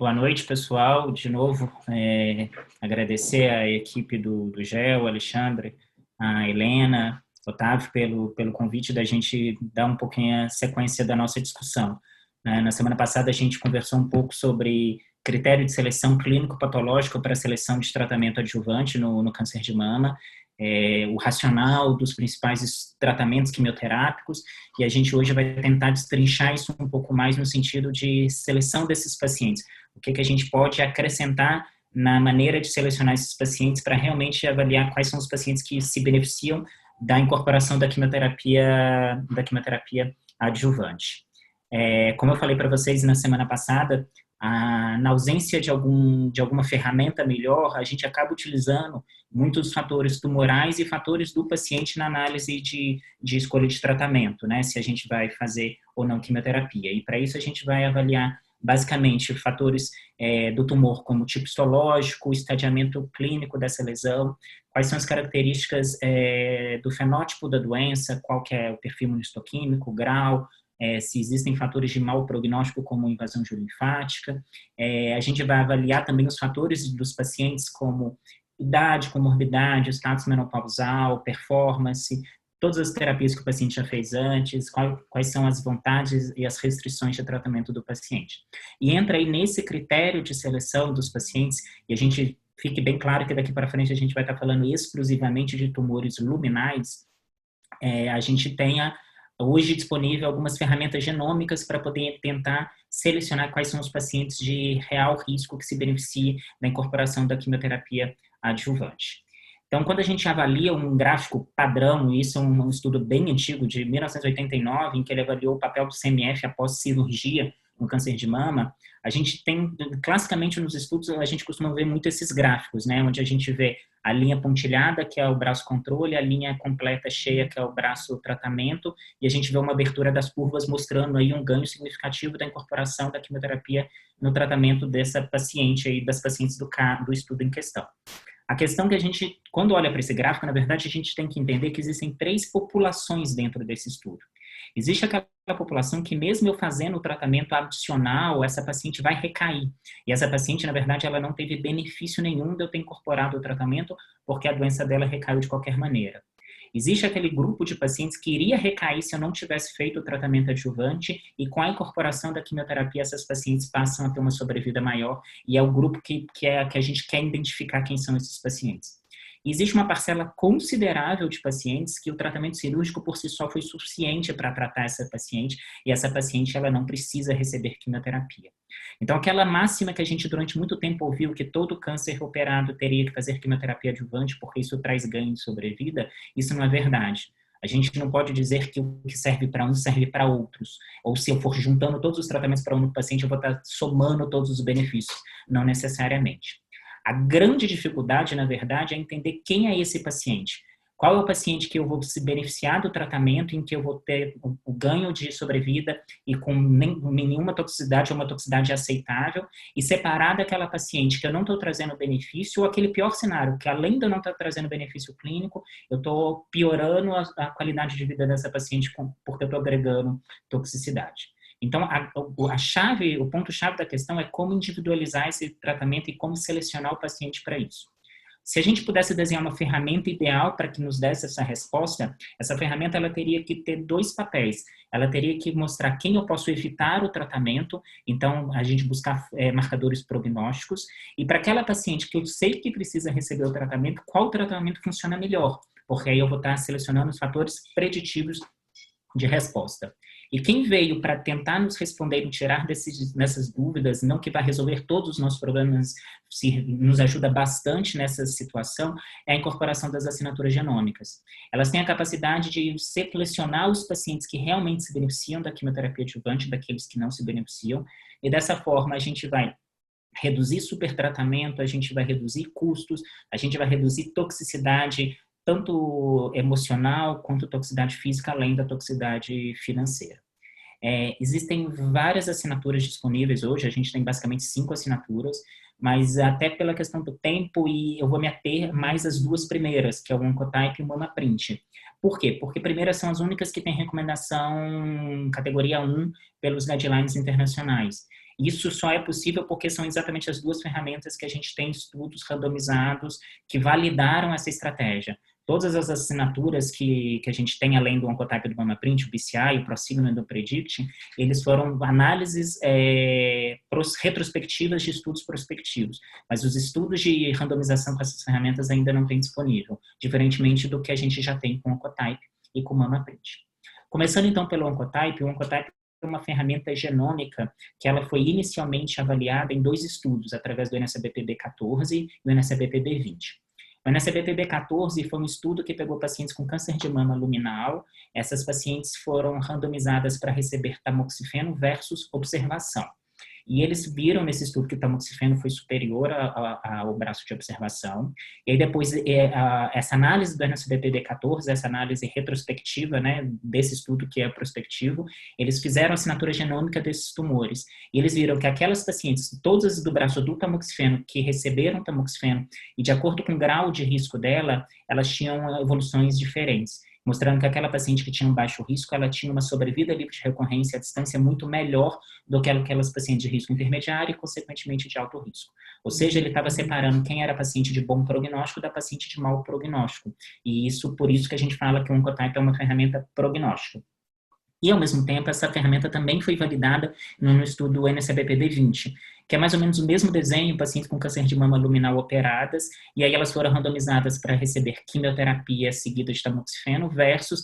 Boa noite, pessoal. De novo, agradecer à equipe do GEL, Alexandre, a Helena, Otávio, pelo convite da gente dar um pouquinho a sequência da nossa discussão. Na semana passada, a gente conversou um pouco sobre critério de seleção clínico-patológico para a seleção de tratamento adjuvante no câncer de mama, o racional dos principais tratamentos quimioterápicos, e a gente hoje vai tentar destrinchar isso um pouco mais no sentido de seleção desses pacientes. O que a gente pode acrescentar na maneira de selecionar esses pacientes para realmente avaliar quais são os pacientes que se beneficiam da incorporação da quimioterapia adjuvante. Como eu falei para vocês na semana passada, na ausência de alguma ferramenta melhor, a gente acaba utilizando muitos fatores tumorais e fatores do paciente na análise de escolha de tratamento, né? Se a gente vai fazer ou não quimioterapia. E para isso a gente vai avaliar basicamente fatores do tumor, como tipo histológico, estadiamento clínico dessa lesão, quais são as características do fenótipo da doença, qual que é o perfil imunistoquímico, grau, se existem fatores de mau prognóstico, como invasão linfática. A gente vai avaliar também os fatores dos pacientes, como idade, comorbidade, status menopausal, performance, todas as terapias que o paciente já fez antes, quais são as vantagens e as restrições de tratamento do paciente. E entra aí nesse critério de seleção dos pacientes, e a gente fique bem claro que daqui para frente a gente vai estar falando exclusivamente de tumores luminais. A gente tenha hoje disponível algumas ferramentas genômicas para poder tentar selecionar quais são os pacientes de real risco que se beneficiem da incorporação da quimioterapia adjuvante. Então, quando a gente avalia um gráfico padrão, e isso é um estudo bem antigo, de 1989, em que ele avaliou o papel do CMF após cirurgia no câncer de mama, a gente tem, classicamente nos estudos, a gente costuma ver muito esses gráficos, né, onde a gente vê a linha pontilhada, que é o braço controle, a linha completa cheia, que é o braço tratamento, e a gente vê uma abertura das curvas mostrando aí um ganho significativo da incorporação da quimioterapia no tratamento dessa paciente aí, das pacientes do estudo em questão. A questão que a gente, quando olha para esse gráfico, na verdade, a gente tem que entender que existem 3 populações dentro desse estudo. Existe aquela população que, mesmo eu fazendo o tratamento adicional, essa paciente vai recair. E essa paciente, na verdade, ela não teve benefício nenhum de eu ter incorporado o tratamento, porque a doença dela recaiu de qualquer maneira. Existe aquele grupo de pacientes que iria recair se eu não tivesse feito o tratamento adjuvante, e com a incorporação da quimioterapia, essas pacientes passam a ter uma sobrevida maior, e é o grupo que a gente quer identificar quem são esses pacientes. E existe uma parcela considerável de pacientes que o tratamento cirúrgico por si só foi suficiente para tratar essa paciente, e essa paciente ela não precisa receber quimioterapia. Então, aquela máxima que a gente durante muito tempo ouviu, que todo câncer operado teria que fazer quimioterapia adjuvante porque isso traz ganho de sobrevida, isso não é verdade. A gente não pode dizer que o que serve para um serve para outros. Ou se eu for juntando todos os tratamentos para um paciente, eu vou estar somando todos os benefícios. Não necessariamente. A grande dificuldade, na verdade, é entender quem é esse paciente. Qual é o paciente que eu vou se beneficiar do tratamento, em que eu vou ter o ganho de sobrevida e com nenhuma toxicidade ou uma toxicidade aceitável, e separar daquela paciente que eu não estou trazendo benefício, ou aquele pior cenário, que além de eu não estar trazendo benefício clínico, eu estou piorando a qualidade de vida dessa paciente porque eu estou agregando toxicidade. Então, o ponto-chave da questão é como individualizar esse tratamento e como selecionar o paciente para isso. Se a gente pudesse desenhar uma ferramenta ideal para que nos desse essa resposta, essa ferramenta ela teria que ter 2 papéis. Ela teria que mostrar quem eu posso evitar o tratamento, então a gente buscar marcadores prognósticos, e para aquela paciente que eu sei que precisa receber o tratamento, qual tratamento funciona melhor, porque aí eu vou estar selecionando os fatores preditivos de resposta. E quem veio para tentar nos responder e tirar nessas dúvidas, não que vai resolver todos os nossos problemas, se nos ajuda bastante nessa situação, é a incorporação das assinaturas genômicas. Elas têm a capacidade de selecionar os pacientes que realmente se beneficiam da quimioterapia adjuvante, daqueles que não se beneficiam, e dessa forma a gente vai reduzir supertratamento, a gente vai reduzir custos, a gente vai reduzir toxicidade, tanto emocional quanto toxicidade física, além da toxicidade financeira. Existem várias assinaturas disponíveis hoje, a gente tem basicamente 5 assinaturas, mas até pela questão do tempo, e eu vou me ater mais às 2 primeiras, que é o Oncotype e o MamaPrint. Por quê? Porque primeiras são as únicas que têm recomendação categoria 1 pelos guidelines internacionais. Isso só é possível porque são exatamente as duas ferramentas que a gente tem estudos randomizados que validaram essa estratégia. Todas as assinaturas que a gente tem, além do Oncotype e do MammaPrint, o BCI, o ProSigna e o Predict, eles foram análises retrospectivas de estudos prospectivos. Mas os estudos de randomização com essas ferramentas ainda não têm disponível, diferentemente do que a gente já tem com o Oncotype e com o MammaPrint. Começando então pelo Oncotype, o Oncotype é uma ferramenta genômica que ela foi inicialmente avaliada em 2 estudos, através do NSABP-B14 e do NSABP-B20. O NSABP-B14 foi um estudo que pegou pacientes com câncer de mama luminal. Essas pacientes foram randomizadas para receber tamoxifeno versus observação. E eles viram nesse estudo que o tamoxifeno foi superior ao braço de observação. E aí depois, essa análise do NSABP-B14, essa análise retrospectiva, né, desse estudo que é prospectivo, eles fizeram a assinatura genômica desses tumores. E eles viram que aquelas pacientes, todas do braço do tamoxifeno, que receberam tamoxifeno, e de acordo com o grau de risco dela, elas tinham evoluções diferentes, mostrando que aquela paciente que tinha um baixo risco, ela tinha uma sobrevida livre de recorrência à distância muito melhor do que aquelas pacientes de risco intermediário e, consequentemente, de alto risco. Ou seja, ele estava separando quem era paciente de bom prognóstico da paciente de mau prognóstico. E isso, por isso que a gente fala que o Oncotype é uma ferramenta prognóstica. E, ao mesmo tempo, essa ferramenta também foi validada no estudo NSABP-B20, que é mais ou menos o mesmo desenho, pacientes com câncer de mama luminal operadas, e aí elas foram randomizadas para receber quimioterapia seguida de tamoxifeno versus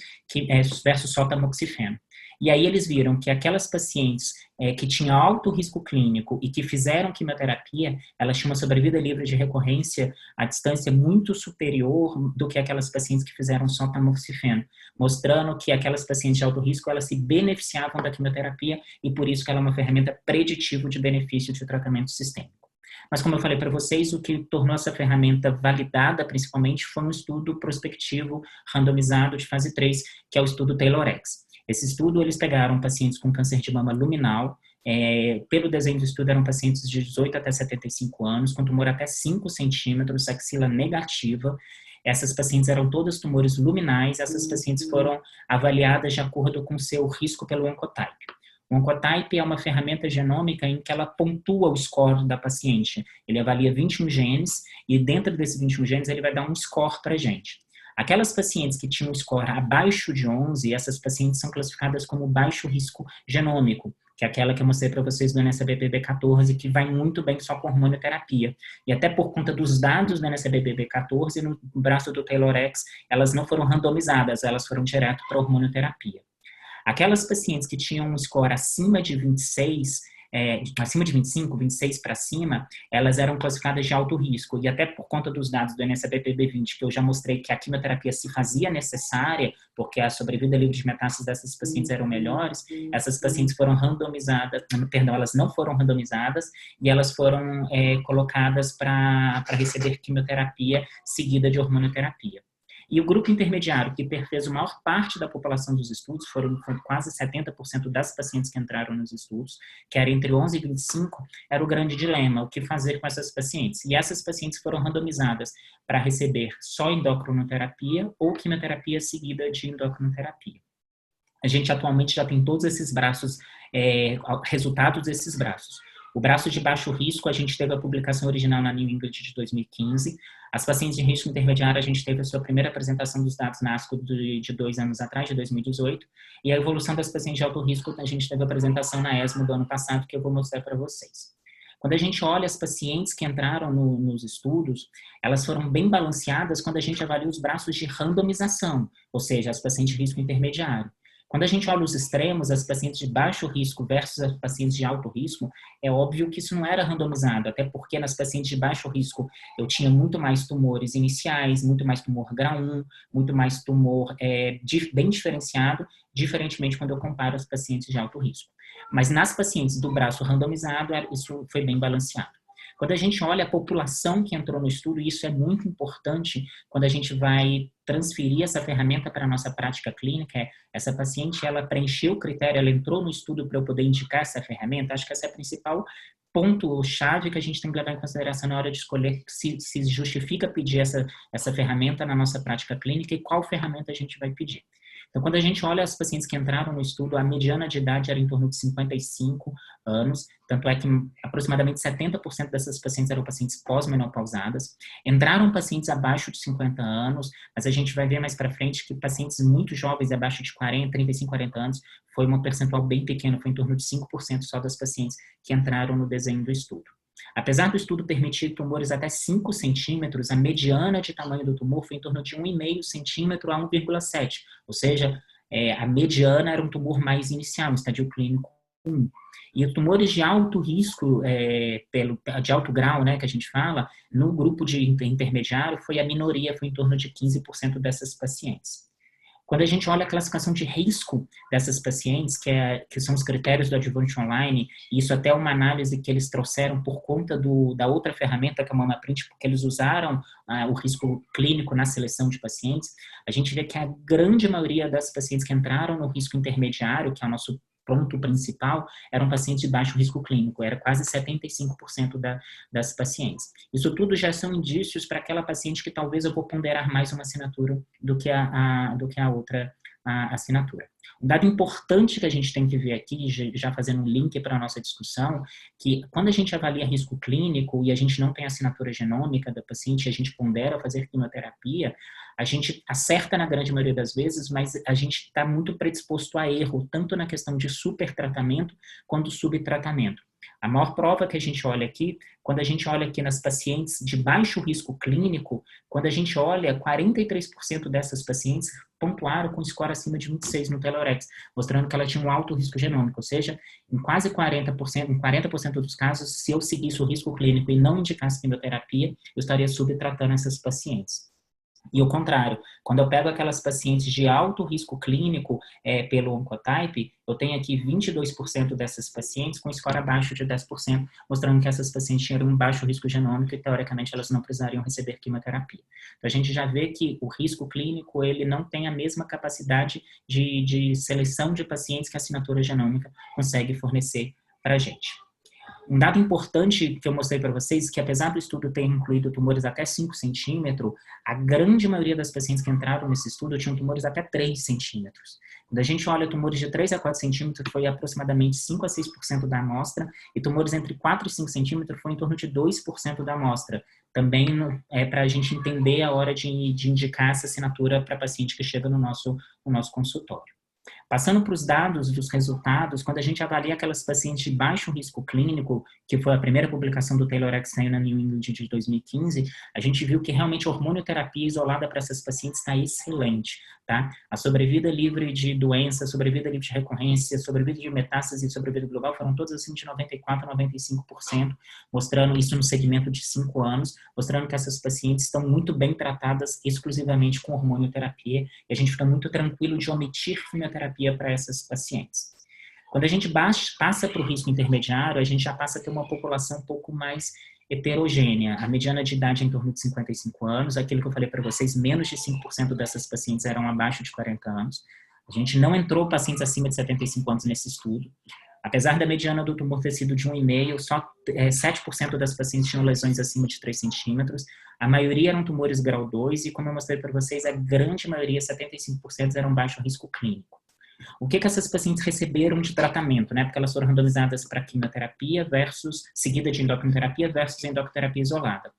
só tamoxifeno. E aí eles viram que aquelas pacientes que tinham alto risco clínico e que fizeram quimioterapia, elas tinham uma sobrevida livre de recorrência à distância muito superior do que aquelas pacientes que fizeram só tamoxifeno, mostrando que aquelas pacientes de alto risco, elas se beneficiavam da quimioterapia e por isso que ela é uma ferramenta preditiva de benefício de tratamento sistêmico. Mas, como eu falei para vocês, o que tornou essa ferramenta validada, principalmente, foi um estudo prospectivo randomizado de fase 3, que é o estudo TAYLOR-X. Esse estudo, eles pegaram pacientes com câncer de mama luminal, pelo desenho do estudo eram pacientes de 18 até 75 anos, com tumor até 5 centímetros, axila negativa. Essas pacientes eram todas tumores luminais, essas pacientes foram avaliadas de acordo com seu risco pelo Oncotype. O Oncotype é uma ferramenta genômica em que ela pontua o score da paciente. Ele avalia 21 genes e dentro desses 21 genes ele vai dar um score para a gente. Aquelas pacientes que tinham um score abaixo de 11, essas pacientes são classificadas como baixo risco genômico, que é aquela que eu mostrei para vocês do NSABP-B14, que vai muito bem só com hormonioterapia. E até por conta dos dados do NSABP-B14, no braço do TAYLOR-X, elas não foram randomizadas, elas foram direto para hormonioterapia. Aquelas pacientes que tinham um score acima de 26, acima de 25, 26 para cima, elas eram classificadas de alto risco. E até por conta dos dados do NSABP-B20, que eu já mostrei que a quimioterapia se fazia necessária, porque a sobrevida livre de metástases dessas pacientes eram melhores, essas pacientes foram randomizadas, perdão, elas não foram randomizadas, e elas foram colocadas para receber quimioterapia seguida de hormonioterapia. E o grupo intermediário, que fez a maior parte da população dos estudos, foram quase 70% das pacientes que entraram nos estudos, que era entre 11 e 25, era o grande dilema, o que fazer com essas pacientes. E essas pacientes foram randomizadas para receber só endocrinoterapia ou quimioterapia seguida de endocrinoterapia. A gente atualmente já tem todos esses braços, resultados desses braços. O braço de baixo risco, a gente teve a publicação original na New England de 2015. As pacientes de risco intermediário, a gente teve a sua primeira apresentação dos dados na ASCO de 2 anos atrás, de 2018. E a evolução das pacientes de alto risco, a gente teve a apresentação na ESMO do ano passado, que eu vou mostrar para vocês. Quando a gente olha as pacientes que entraram nos estudos, elas foram bem balanceadas quando a gente avalia os braços de randomização, ou seja, as pacientes de risco intermediário. Quando a gente olha os extremos, as pacientes de baixo risco versus as pacientes de alto risco, é óbvio que isso não era randomizado, até porque nas pacientes de baixo risco eu tinha muito mais tumores iniciais, muito mais tumor grau 1, muito mais tumor bem diferenciado, diferentemente quando eu comparo as pacientes de alto risco. Mas nas pacientes do braço randomizado, isso foi bem balanceado. Quando a gente olha a população que entrou no estudo, isso é muito importante quando a gente vai transferir essa ferramenta para a nossa prática clínica. Essa paciente, ela preencheu o critério, ela entrou no estudo para eu poder indicar essa ferramenta. Acho que esse é o principal ponto-chave que a gente tem que levar em consideração na hora de escolher se justifica pedir essa ferramenta na nossa prática clínica e qual ferramenta a gente vai pedir. Então, quando a gente olha as pacientes que entraram no estudo, a mediana de idade era em torno de 55 anos, tanto é que aproximadamente 70% dessas pacientes eram pacientes pós-menopausadas. Entraram pacientes abaixo de 50 anos, mas a gente vai ver mais para frente que pacientes muito jovens, abaixo de 40, 35, 40 anos, foi um percentual bem pequeno, foi em torno de 5% só das pacientes que entraram no desenho do estudo. Apesar do estudo permitir tumores até 5 centímetros, a mediana de tamanho do tumor foi em torno de 1,5 centímetro a 1,7, ou seja, a mediana era um tumor mais inicial, um estadio clínico 1. E os tumores de alto risco, de alto grau, né, que a gente fala, no grupo de intermediário, foi a minoria, foi em torno de 15% dessas pacientes. Quando a gente olha a classificação de risco dessas pacientes, que são os critérios do Adjuvante Online, e isso até é uma análise que eles trouxeram por conta da outra ferramenta, que é a MamaPrint, porque eles usaram o risco clínico na seleção de pacientes, a gente vê que a grande maioria das pacientes que entraram no risco intermediário, que é o nosso ponto principal, eram pacientes de baixo risco clínico, era quase 75% das pacientes. Isso tudo já são indícios para aquela paciente que talvez eu vou ponderar mais uma assinatura do que a outra assinatura. Um dado importante que a gente tem que ver aqui, já fazendo um link para a nossa discussão, que quando a gente avalia risco clínico e a gente não tem assinatura genômica da paciente, a gente pondera fazer quimioterapia, a gente acerta na grande maioria das vezes, mas a gente está muito predisposto a erro, tanto na questão de supertratamento quanto subtratamento. A maior prova que a gente olha aqui, quando a gente olha aqui nas pacientes de baixo risco clínico, quando a gente olha, 43% dessas pacientes pontuaram com score acima de 26 no TELOREX, mostrando que ela tinha um alto risco genômico, ou seja, em quase 40%, em 40% dos casos, se eu seguisse o risco clínico e não indicasse quimioterapia, eu estaria subtratando essas pacientes. E o contrário, quando eu pego aquelas pacientes de alto risco clínico pelo Oncotype, eu tenho aqui 22% dessas pacientes com score abaixo de 10%, mostrando que essas pacientes tinham um baixo risco genômico e, teoricamente, elas não precisariam receber quimioterapia. Então, a gente já vê que o risco clínico, ele não tem a mesma capacidade de seleção de pacientes que a assinatura genômica consegue fornecer para a gente. Um dado importante que eu mostrei para vocês, que apesar do estudo ter incluído tumores até 5 centímetros, a grande maioria das pacientes que entraram nesse estudo tinham tumores até 3 centímetros. Quando a gente olha tumores de 3 a 4 centímetros, foi aproximadamente 5 a 6% da amostra, e tumores entre 4 e 5 centímetros foi em torno de 2% da amostra. Também para a gente entender a hora de indicar essa assinatura para paciente que chega no nosso consultório. Passando para os dados dos resultados, quando a gente avalia aquelas pacientes de baixo risco clínico, que foi a primeira publicação do TAILORx saiu na New England de 2015, a gente viu que realmente a hormonioterapia isolada para essas pacientes está excelente, tá? A sobrevida livre de doença, sobrevida livre de recorrência, sobrevida de metástase e sobrevida global foram todas assim de 94% a 95%, mostrando isso no segmento de 5 anos, mostrando que essas pacientes estão muito bem tratadas exclusivamente com hormonioterapia, e a gente fica muito tranquilo de omitir quimioterapia para essas pacientes. Quando a gente passa para o risco intermediário, a gente já passa a ter uma população um pouco mais heterogênea. A mediana de idade é em torno de 55 anos, aquilo que eu falei para vocês, menos de 5% dessas pacientes eram abaixo de 40 anos. A gente não entrou pacientes acima de 75 anos nesse estudo. Apesar da mediana do tumor ter sido de 1,5, só 7% das pacientes tinham lesões acima de 3 centímetros. A maioria eram tumores grau 2 e, como eu mostrei para vocês, a grande maioria, 75%, eram baixo risco clínico. O que essas pacientes receberam de tratamento, né? Porque elas foram randomizadas para quimioterapia seguida de endocrinoterapia versus endocrinoterapia isolada.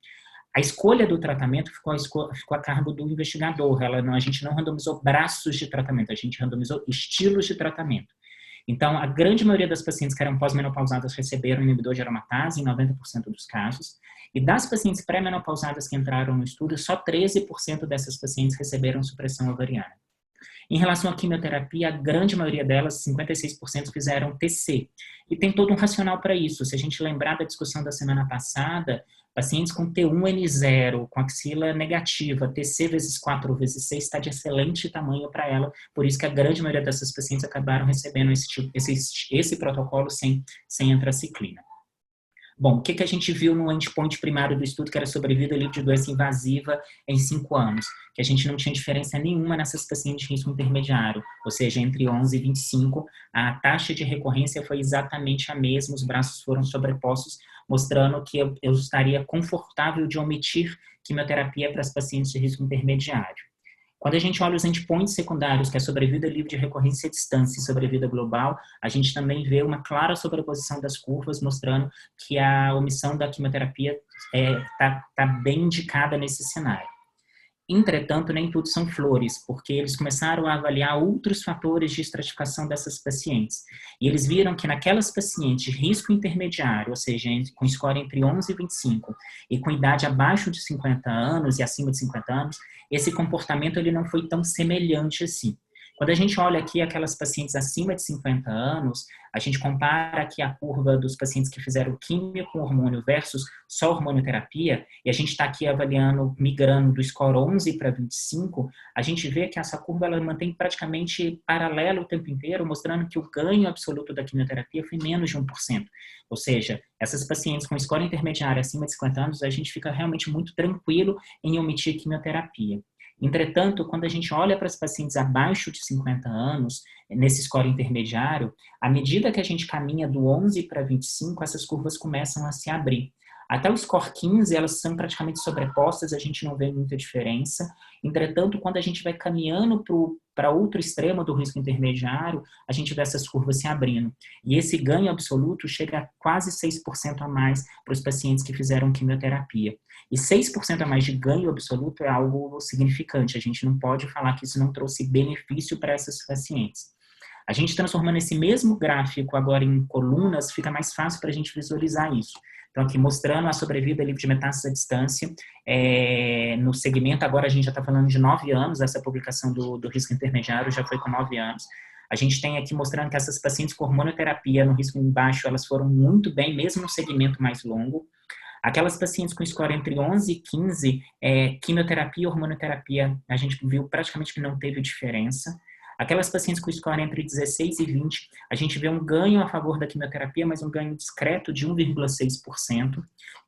A escolha do tratamento ficou a cargo do investigador. A gente não randomizou braços de tratamento, a gente randomizou estilos de tratamento. Então, a grande maioria das pacientes que eram pós-menopausadas receberam inibidor de aromatase, em 90% dos casos. E das pacientes pré-menopausadas que entraram no estudo, só 13% dessas pacientes receberam supressão ovariana. Em relação à quimioterapia, a grande maioria delas, 56%, fizeram TC. E tem todo um racional para isso. Se a gente lembrar da discussão da semana passada, pacientes com T1N0, com axila negativa, TC vezes 4 vezes 6 está de excelente tamanho para ela, por isso que a grande maioria dessas pacientes acabaram recebendo esse protocolo sem antraciclina. Bom, o que a gente viu no endpoint primário do estudo, que era sobrevida livre de doença invasiva em 5 anos? Que a gente não tinha diferença nenhuma nessas pacientes de risco intermediário, ou seja, entre 11 e 25, a taxa de recorrência foi exatamente a mesma, os braços foram sobrepostos, mostrando que eu estaria confortável de omitir quimioterapia para as pacientes de risco intermediário. Quando a gente olha os endpoints secundários, que é sobrevida livre de recorrência à distância e sobrevida global, a gente também vê uma clara sobreposição das curvas, mostrando que a omissão da quimioterapia tá bem indicada nesse cenário. Entretanto, nem tudo são flores, porque eles começaram a avaliar outros fatores de estratificação dessas pacientes. E eles viram que naquelas pacientes de risco intermediário, ou seja, com score entre 11 e 25, e com idade abaixo de 50 anos e acima de 50 anos, esse comportamento ele não foi tão semelhante assim. Quando a gente olha aqui aquelas pacientes acima de 50 anos, a gente compara aqui a curva dos pacientes que fizeram químio com hormônio versus só hormonioterapia, e a gente está aqui avaliando, migrando do score 11 para 25, a gente vê que essa curva ela mantém praticamente paralelo o tempo inteiro, mostrando que o ganho absoluto da quimioterapia foi menos de 1%. Ou seja, essas pacientes com score intermediário acima de 50 anos, a gente fica realmente muito tranquilo em omitir quimioterapia. Entretanto, quando a gente olha para as pacientes abaixo de 50 anos, nesse score intermediário, à medida que a gente caminha do 11 para 25, essas curvas começam a se abrir. Até o score 15, elas são praticamente sobrepostas, a gente não vê muita diferença. Entretanto, quando a gente vai caminhando para outro extremo do risco intermediário, a gente vê essas curvas se abrindo. E esse ganho absoluto chega a quase 6% a mais para os pacientes que fizeram quimioterapia. E 6% a mais de ganho absoluto é algo significante. A gente não pode falar que isso não trouxe benefício para essas pacientes. A gente transformando esse mesmo gráfico agora em colunas, fica mais fácil para a gente visualizar isso. Então, aqui mostrando a sobrevida livre de metástases à distância, no segmento, agora a gente já está falando de 9 anos, essa publicação do risco intermediário já foi com 9 anos. A gente tem aqui mostrando que essas pacientes com hormonioterapia no risco baixo, elas foram muito bem, mesmo no segmento mais longo. Aquelas pacientes com score entre 11 e 15, quimioterapia e hormonioterapia, a gente viu praticamente que não teve diferença. Aquelas pacientes com score entre 16 e 20, a gente vê um ganho a favor da quimioterapia, mas um ganho discreto de 1,6%.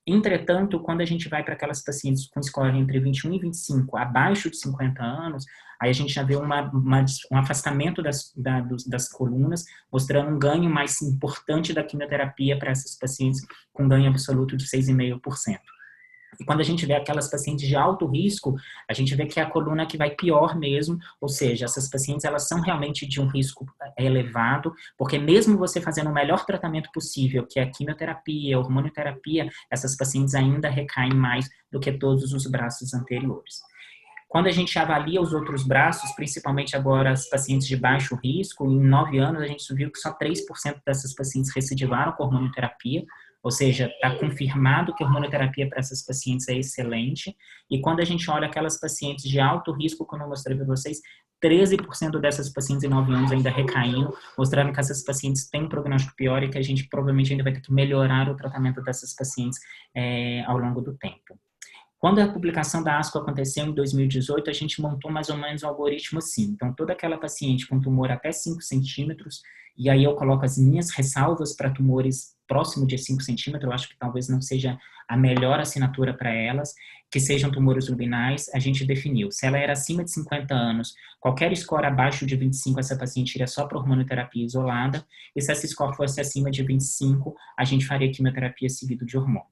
Entretanto, quando a gente vai para aquelas pacientes com score entre 21 e 25, abaixo de 50 anos, aí a gente já vê um afastamento das colunas, mostrando um ganho mais importante da quimioterapia para essas pacientes com ganho absoluto de 6,5%. E quando a gente vê aquelas pacientes de alto risco, a gente vê que é a coluna que vai pior mesmo, ou seja, essas pacientes elas são realmente de um risco elevado, porque mesmo você fazendo o melhor tratamento possível, que é a quimioterapia, a hormonioterapia, essas pacientes ainda recaem mais do que todos os braços anteriores. Quando a gente avalia os outros braços, principalmente agora as pacientes de baixo risco, em 9 anos a gente viu que só 3% dessas pacientes recidivaram com hormonioterapia, ou seja, está confirmado que a hormonioterapia para essas pacientes é excelente. E quando a gente olha aquelas pacientes de alto risco, como eu mostrei para vocês, 13% dessas pacientes em 9 anos ainda recaindo, mostrando que essas pacientes têm um prognóstico pior e que a gente provavelmente ainda vai ter que melhorar o tratamento dessas pacientes ao longo do tempo. Quando a publicação da ASCO aconteceu em 2018, a gente montou mais ou menos um algoritmo assim. Então, toda aquela paciente com tumor até 5 centímetros, e aí eu coloco as minhas ressalvas para tumores próximo de 5 centímetros, eu acho que talvez não seja a melhor assinatura para elas, que sejam tumores luminais, a gente definiu. Se ela era acima de 50 anos, qualquer score abaixo de 25, essa paciente iria só para hormonioterapia isolada, e se essa score fosse acima de 25, a gente faria quimioterapia seguido de hormônio.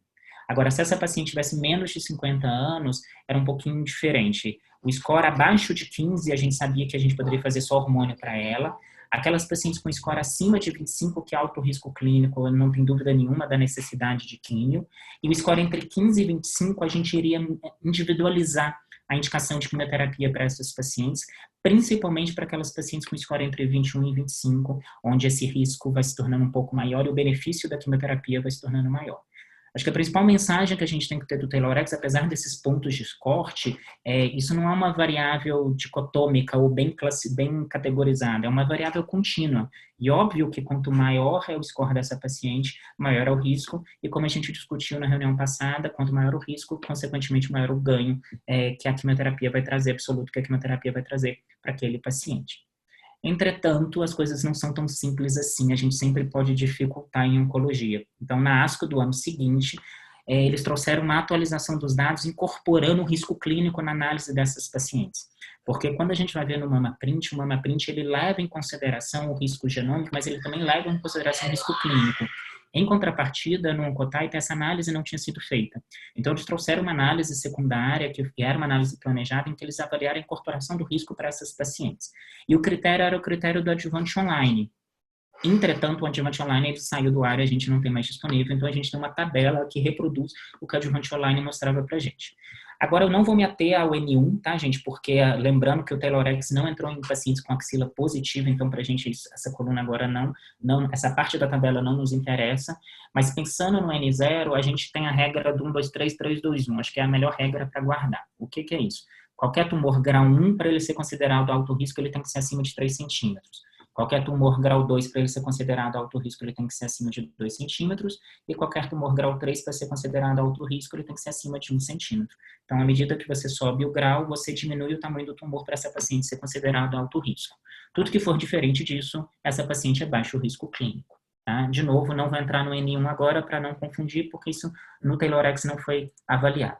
Agora, se essa paciente tivesse menos de 50 anos, era um pouquinho diferente. O score abaixo de 15, a gente sabia que a gente poderia fazer só hormônio para ela. Aquelas pacientes com score acima de 25, que é alto risco clínico, não tem dúvida nenhuma da necessidade de químio. E o score entre 15 e 25, a gente iria individualizar a indicação de quimioterapia para essas pacientes, principalmente para aquelas pacientes com score entre 21 e 25, onde esse risco vai se tornando um pouco maior e o benefício da quimioterapia vai se tornando maior. Acho que a principal mensagem que a gente tem que ter do TAILORx, apesar desses pontos de corte, isso não é uma variável dicotômica ou bem categorizada, é uma variável contínua. E óbvio que quanto maior é o score dessa paciente, maior é o risco, e como a gente discutiu na reunião passada, quanto maior o risco, consequentemente maior o ganho que a quimioterapia vai trazer, absoluto que a quimioterapia vai trazer para aquele paciente. Entretanto, as coisas não são tão simples assim, a gente sempre pode dificultar em oncologia. Então, na ASCO do ano seguinte, eles trouxeram uma atualização dos dados incorporando o risco clínico na análise dessas pacientes. Porque quando a gente vai ver no MammaPrint, o MammaPrint ele leva em consideração o risco genômico, mas ele também leva em consideração o risco clínico. Em contrapartida, no Oncotype, essa análise não tinha sido feita. Então, eles trouxeram uma análise secundária, que era uma análise planejada, em que eles avaliaram a incorporação do risco para essas pacientes. E o critério era o critério do adjuvante online. Entretanto, o adjuvante online ele saiu do ar e a gente não tem mais disponível, então a gente tem uma tabela que reproduz o que o adjuvante online mostrava para a gente. Agora, eu não vou me ater ao N1, tá, gente? Porque, lembrando que o Taylorex não entrou em pacientes com axila positiva, então, para a gente, essa coluna agora essa parte da tabela não nos interessa. Mas, pensando no N0, a gente tem a regra do 1, 2, 3, 3, 2, 1. Acho que é a melhor regra para guardar. O que é isso? Qualquer tumor grau 1, para ele ser considerado alto risco, ele tem que ser acima de 3 centímetros. Qualquer tumor grau 2, para ele ser considerado alto risco, ele tem que ser acima de 2 centímetros. E qualquer tumor grau 3, para ser considerado alto risco, ele tem que ser acima de 1 centímetro. Então, à medida que você sobe o grau, você diminui o tamanho do tumor para essa paciente ser considerado alto risco. Tudo que for diferente disso, essa paciente é baixo risco clínico. Tá? De novo, não vou entrar no N1 agora para não confundir, porque isso no Taylorex não foi avaliado.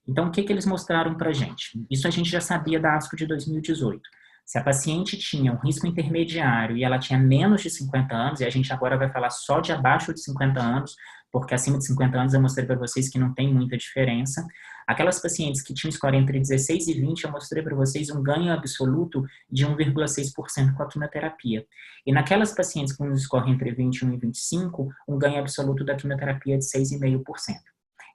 Então, o que eles mostraram para a gente? Isso a gente já sabia da ASCO de 2018. Se a paciente tinha um risco intermediário e ela tinha menos de 50 anos, e a gente agora vai falar só de abaixo de 50 anos, porque acima de 50 anos eu mostrei para vocês que não tem muita diferença. Aquelas pacientes que tinham score entre 16 e 20, eu mostrei para vocês um ganho absoluto de 1,6% com a quimioterapia. E naquelas pacientes com um score entre 21 e 25, um ganho absoluto da quimioterapia de 6,5%.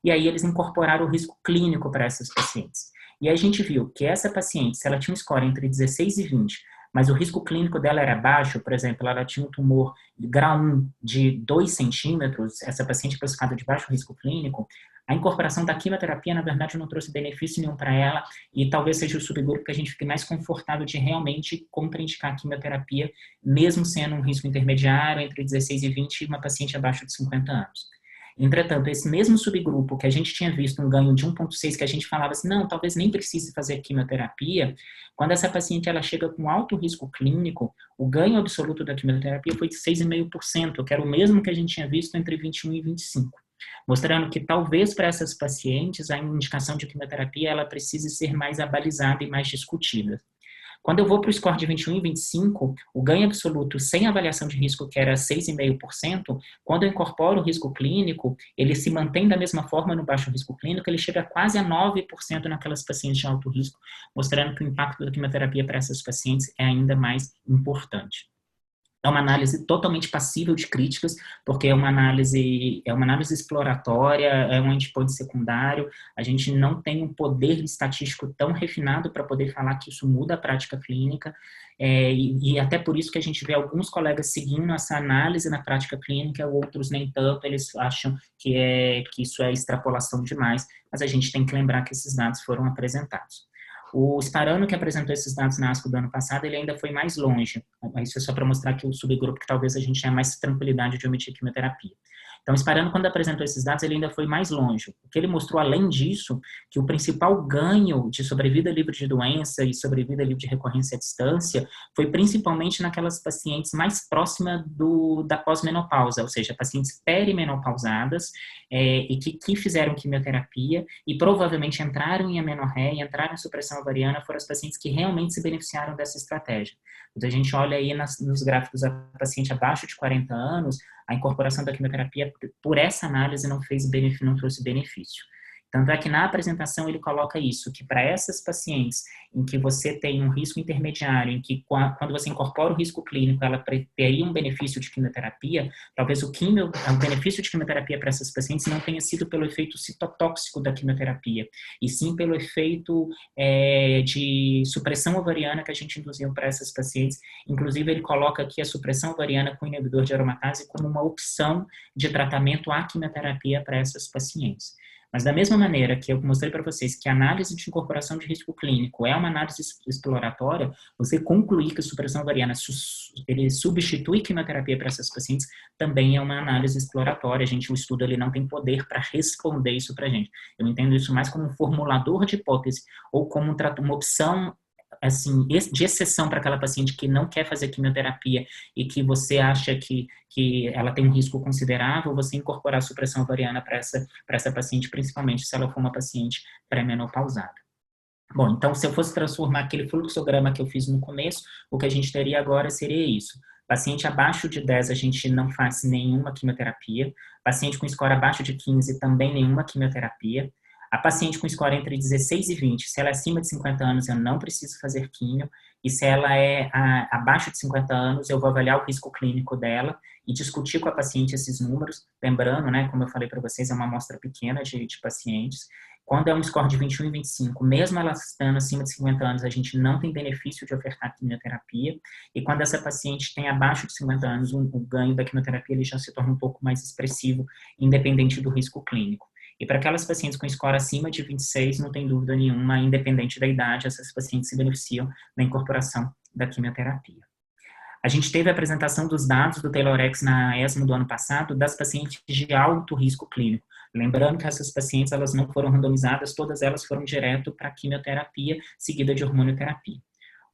E aí eles incorporaram o risco clínico para essas pacientes. E aí a gente viu que essa paciente, se ela tinha um score entre 16 e 20, mas o risco clínico dela era baixo, por exemplo, ela tinha um tumor grau 1 de 2 centímetros, essa paciente classificada de baixo risco clínico, a incorporação da quimioterapia, na verdade, não trouxe benefício nenhum para ela, e talvez seja o subgrupo que a gente fique mais confortável de realmente contraindicar a quimioterapia, mesmo sendo um risco intermediário entre 16 e 20 e uma paciente abaixo de 50 anos. Entretanto, esse mesmo subgrupo que a gente tinha visto um ganho de 1,6, que a gente falava assim, não, talvez nem precise fazer quimioterapia, quando essa paciente ela chega com alto risco clínico, o ganho absoluto da quimioterapia foi de 6,5%, que era o mesmo que a gente tinha visto entre 21 e 25. Mostrando que talvez para essas pacientes a indicação de quimioterapia ela precise ser mais abalizada e mais discutida. Quando eu vou para o score de 21 e 25, o ganho absoluto sem avaliação de risco, que era 6,5%, quando eu incorporo o risco clínico, ele se mantém da mesma forma no baixo risco clínico, ele chega quase a 9% naquelas pacientes de alto risco, mostrando que o impacto da quimioterapia para essas pacientes é ainda mais importante. É uma análise totalmente passível de críticas, porque é uma análise exploratória, é um endpoint secundário, a gente não tem um poder estatístico tão refinado para poder falar que isso muda a prática clínica, e até por isso que a gente vê alguns colegas seguindo essa análise na prática clínica, outros nem tanto, eles acham que isso é extrapolação demais, mas a gente tem que lembrar que esses dados foram apresentados. O Sparano, que apresentou esses dados na ASCO do ano passado, ele ainda foi mais longe. Isso é só para mostrar que o subgrupo que talvez a gente tenha mais tranquilidade de omitir quimioterapia. Então, o Sparano, quando apresentou esses dados, ele ainda foi mais longe. O que ele mostrou, além disso, que o principal ganho de sobrevida livre de doença e sobrevida livre de recorrência à distância foi principalmente naquelas pacientes mais próximas da pós-menopausa, ou seja, pacientes perimenopausadas e que fizeram quimioterapia e provavelmente entraram em amenorreia e entraram em supressão ovariana, foram as pacientes que realmente se beneficiaram dessa estratégia. Então, a gente olha aí nos gráficos da paciente abaixo de 40 anos, a incorporação da quimioterapia, por essa análise, não trouxe benefício. Tanto é que na apresentação ele coloca isso, que para essas pacientes em que você tem um risco intermediário, em que quando você incorpora o risco clínico, ela teria um benefício de quimioterapia, talvez o benefício de quimioterapia para essas pacientes não tenha sido pelo efeito citotóxico da quimioterapia, e sim pelo efeito de supressão ovariana que a gente induziu para essas pacientes. Inclusive, ele coloca aqui a supressão ovariana com inibidor de aromatase como uma opção de tratamento à quimioterapia para essas pacientes. Mas da mesma maneira que eu mostrei para vocês que a análise de incorporação de risco clínico é uma análise exploratória, você concluir que a supressão ovariana ele substitui quimioterapia para essas pacientes também é uma análise exploratória. O estudo ele não tem poder para responder isso para a gente. Eu entendo isso mais como um formulador de hipótese ou como uma opção assim, de exceção para aquela paciente que não quer fazer quimioterapia e que você acha que ela tem um risco considerável, você incorporar a supressão ovariana para essa paciente, principalmente se ela for uma paciente pré-menopausada. Bom, então, se eu fosse transformar aquele fluxograma que eu fiz no começo, o que a gente teria agora seria isso. Paciente abaixo de 10, a gente não faz nenhuma quimioterapia. Paciente com score abaixo de 15, também nenhuma quimioterapia. A paciente com score entre 16 e 20, se ela é acima de 50 anos, eu não preciso fazer quimio. E se ela é abaixo de 50 anos, eu vou avaliar o risco clínico dela e discutir com a paciente esses números. Lembrando, né, como eu falei para vocês, é uma amostra pequena de pacientes. Quando é um score de 21 e 25, mesmo ela estando acima de 50 anos, a gente não tem benefício de ofertar quimioterapia. E quando essa paciente tem abaixo de 50 anos, o ganho da quimioterapia ele já se torna um pouco mais expressivo, independente do risco clínico. E para aquelas pacientes com score acima de 26, não tem dúvida nenhuma, independente da idade, essas pacientes se beneficiam da incorporação da quimioterapia. A gente teve a apresentação dos dados do TAYLORx na ESMO do ano passado, das pacientes de alto risco clínico. Lembrando que essas pacientes, elas não foram randomizadas, todas elas foram direto para a quimioterapia, seguida de hormonioterapia.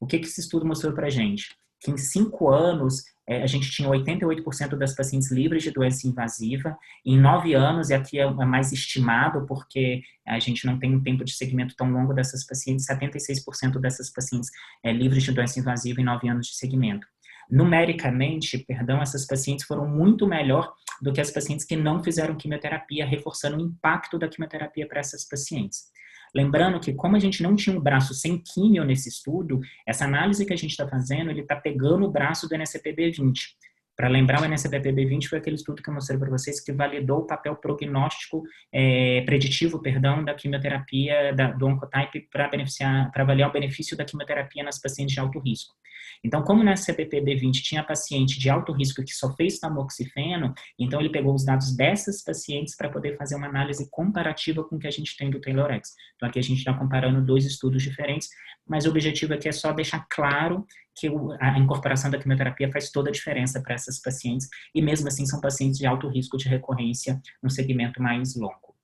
O que esse estudo mostrou para a gente? Que em 5 anos, a gente tinha 88% das pacientes livres de doença invasiva. Em 9 anos, e aqui é mais estimado, porque a gente não tem um tempo de segmento tão longo dessas pacientes, 76% dessas pacientes livres de doença invasiva em 9 anos de segmento. Numericamente, essas pacientes foram muito melhor do que as pacientes que não fizeram quimioterapia, reforçando o impacto da quimioterapia para essas pacientes. Lembrando que, como a gente não tinha um braço sem químio nesse estudo, essa análise que a gente está fazendo, ele está pegando o braço do NSPB20. Para lembrar, o NSPB20 foi aquele estudo que eu mostrei para vocês que validou o papel prognóstico, preditivo, da quimioterapia, do Oncotype, para avaliar o benefício da quimioterapia nas pacientes de alto risco. Então, como no NSPB20 tinha paciente de alto risco que só fez tamoxifeno, então ele pegou os dados dessas pacientes para poder fazer uma análise comparativa com o que a gente tem do TAYLORx. Então, aqui a gente está comparando 2 estudos diferentes, mas o objetivo aqui é só deixar claro que a incorporação da quimioterapia faz toda a diferença para essas pacientes, e mesmo assim são pacientes de alto risco de recorrência no segmento mais longo.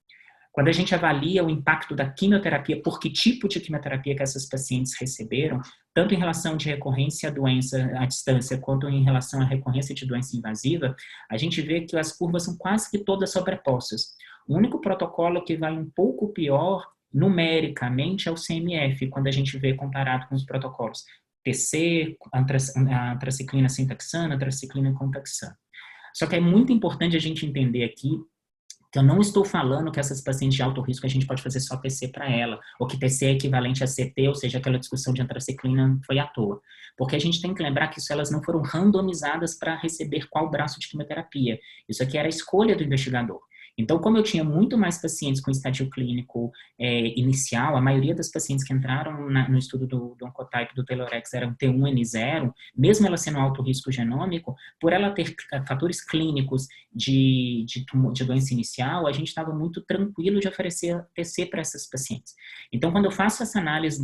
Quando a gente avalia o impacto da quimioterapia, por que tipo de quimioterapia que essas pacientes receberam, tanto em relação de recorrência à doença à distância, quanto em relação à recorrência de doença invasiva, a gente vê que as curvas são quase que todas sobrepostas. O único protocolo que vai um pouco pior, numericamente, é o CMF, quando a gente vê comparado com os protocolos TC, antraciclina sem taxana, antraciclina com taxana. Só que é muito importante a gente entender aqui que eu não estou falando que essas pacientes de alto risco a gente pode fazer só TC para ela, ou que TC é equivalente a CT, ou seja, aquela discussão de antraciclina foi à toa. Porque a gente tem que lembrar que elas não foram randomizadas para receber qual braço de quimioterapia. Isso aqui era a escolha do investigador. Então, como eu tinha muito mais pacientes com estágio clínico inicial, a maioria das pacientes que entraram no estudo do Oncotype do TAYLORx eram T1N0, mesmo ela sendo alto risco genômico, por ela ter fatores clínicos de doença inicial, a gente estava muito tranquilo de oferecer TC para essas pacientes. Então, quando eu faço essa análise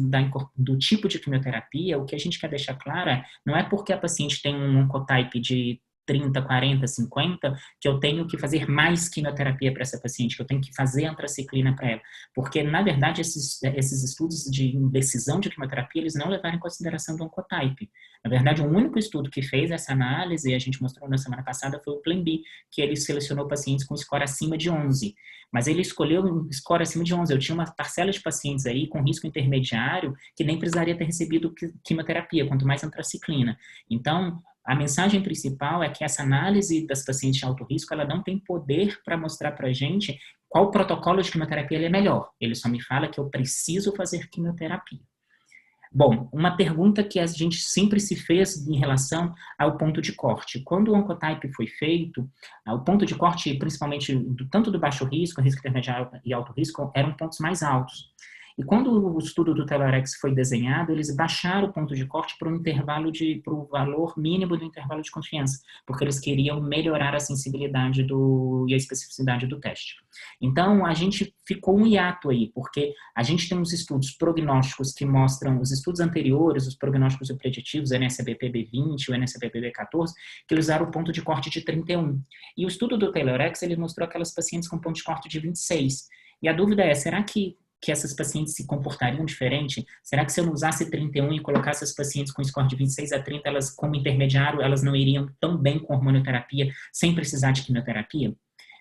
do tipo de quimioterapia, o que a gente quer deixar claro não é porque a paciente tem um Oncotype de 30, 40, 50, que eu tenho que fazer mais quimioterapia para essa paciente, que eu tenho que fazer antraciclina para ela. Porque, na verdade, esses estudos de indecisão de quimioterapia, eles não levaram em consideração do Oncotype. Na verdade, o único estudo que fez essa análise, e a gente mostrou na semana passada, foi o Plan-B, que ele selecionou pacientes com score acima de 11. Mas ele escolheu um score acima de 11. Eu tinha uma parcela de pacientes aí com risco intermediário que nem precisaria ter recebido quimioterapia, quanto mais antraciclina. Então, a mensagem principal é que essa análise das pacientes de alto risco, ela não tem poder para mostrar para a gente qual protocolo de quimioterapia ele é melhor. Ele só me fala que eu preciso fazer quimioterapia. Bom, uma pergunta que a gente sempre se fez em relação ao ponto de corte. Quando o Oncotype foi feito, o ponto de corte, principalmente tanto do baixo risco, risco intermediário e alto risco, eram pontos mais altos. E quando o estudo do TAYLORx foi desenhado, eles baixaram o ponto de corte para o valor mínimo do intervalo de confiança, porque eles queriam melhorar a sensibilidade e a especificidade do teste. Então, a gente ficou um hiato aí, porque a gente tem uns estudos prognósticos que mostram, os estudos anteriores, os prognósticos preditivos, o NSBPB20, o NSBPB14, que eles usaram o ponto de corte de 31. E o estudo do TAYLORx, ele mostrou aquelas pacientes com ponto de corte de 26. E a dúvida é, será que essas pacientes se comportariam diferente? Será que se eu não usasse 31 e colocasse as pacientes com score de 26 a 30, elas como intermediário, elas não iriam tão bem com hormonioterapia sem precisar de quimioterapia?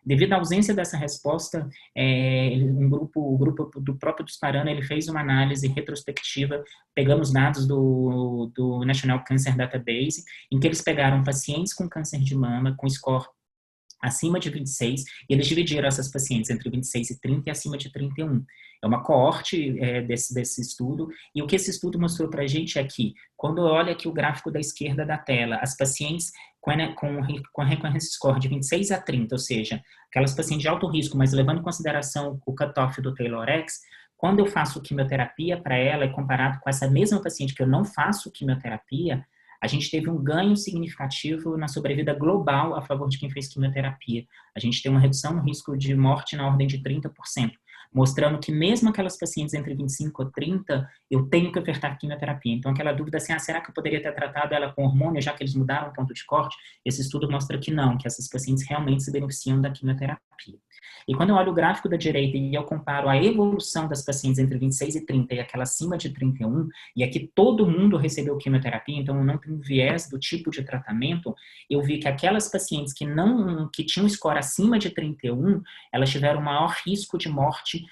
Devido à ausência dessa resposta, o grupo do próprio Tusparano, ele fez uma análise retrospectiva, pegando os dados do National Cancer Database, em que eles pegaram pacientes com câncer de mama, com score acima de 26, e eles dividiram essas pacientes entre 26 e 30 e acima de 31. É uma coorte desse estudo, e o que esse estudo mostrou para a gente é que, quando olha aqui o gráfico da esquerda da tela, as pacientes com recorrência score de 26 a 30, ou seja, aquelas pacientes de alto risco, mas levando em consideração o cutoff do TAYLORx, quando eu faço quimioterapia para ela, e comparado com essa mesma paciente que eu não faço quimioterapia, a gente teve um ganho significativo na sobrevida global a favor de quem fez quimioterapia. A gente tem uma redução no risco de morte na ordem de 30%, mostrando que mesmo aquelas pacientes entre 25 e 30, eu tenho que ofertar quimioterapia. Então, aquela dúvida assim, será que eu poderia ter tratado ela com hormônio, já que eles mudaram o ponto de corte? Esse estudo mostra que não, que essas pacientes realmente se beneficiam da quimioterapia. E quando eu olho o gráfico da direita e eu comparo a evolução das pacientes entre 26 e 30 e aquela acima de 31, e aqui todo mundo recebeu quimioterapia, então eu não tenho viés do tipo de tratamento, eu vi que aquelas pacientes que tinham score acima de 31, elas tiveram maior risco de morte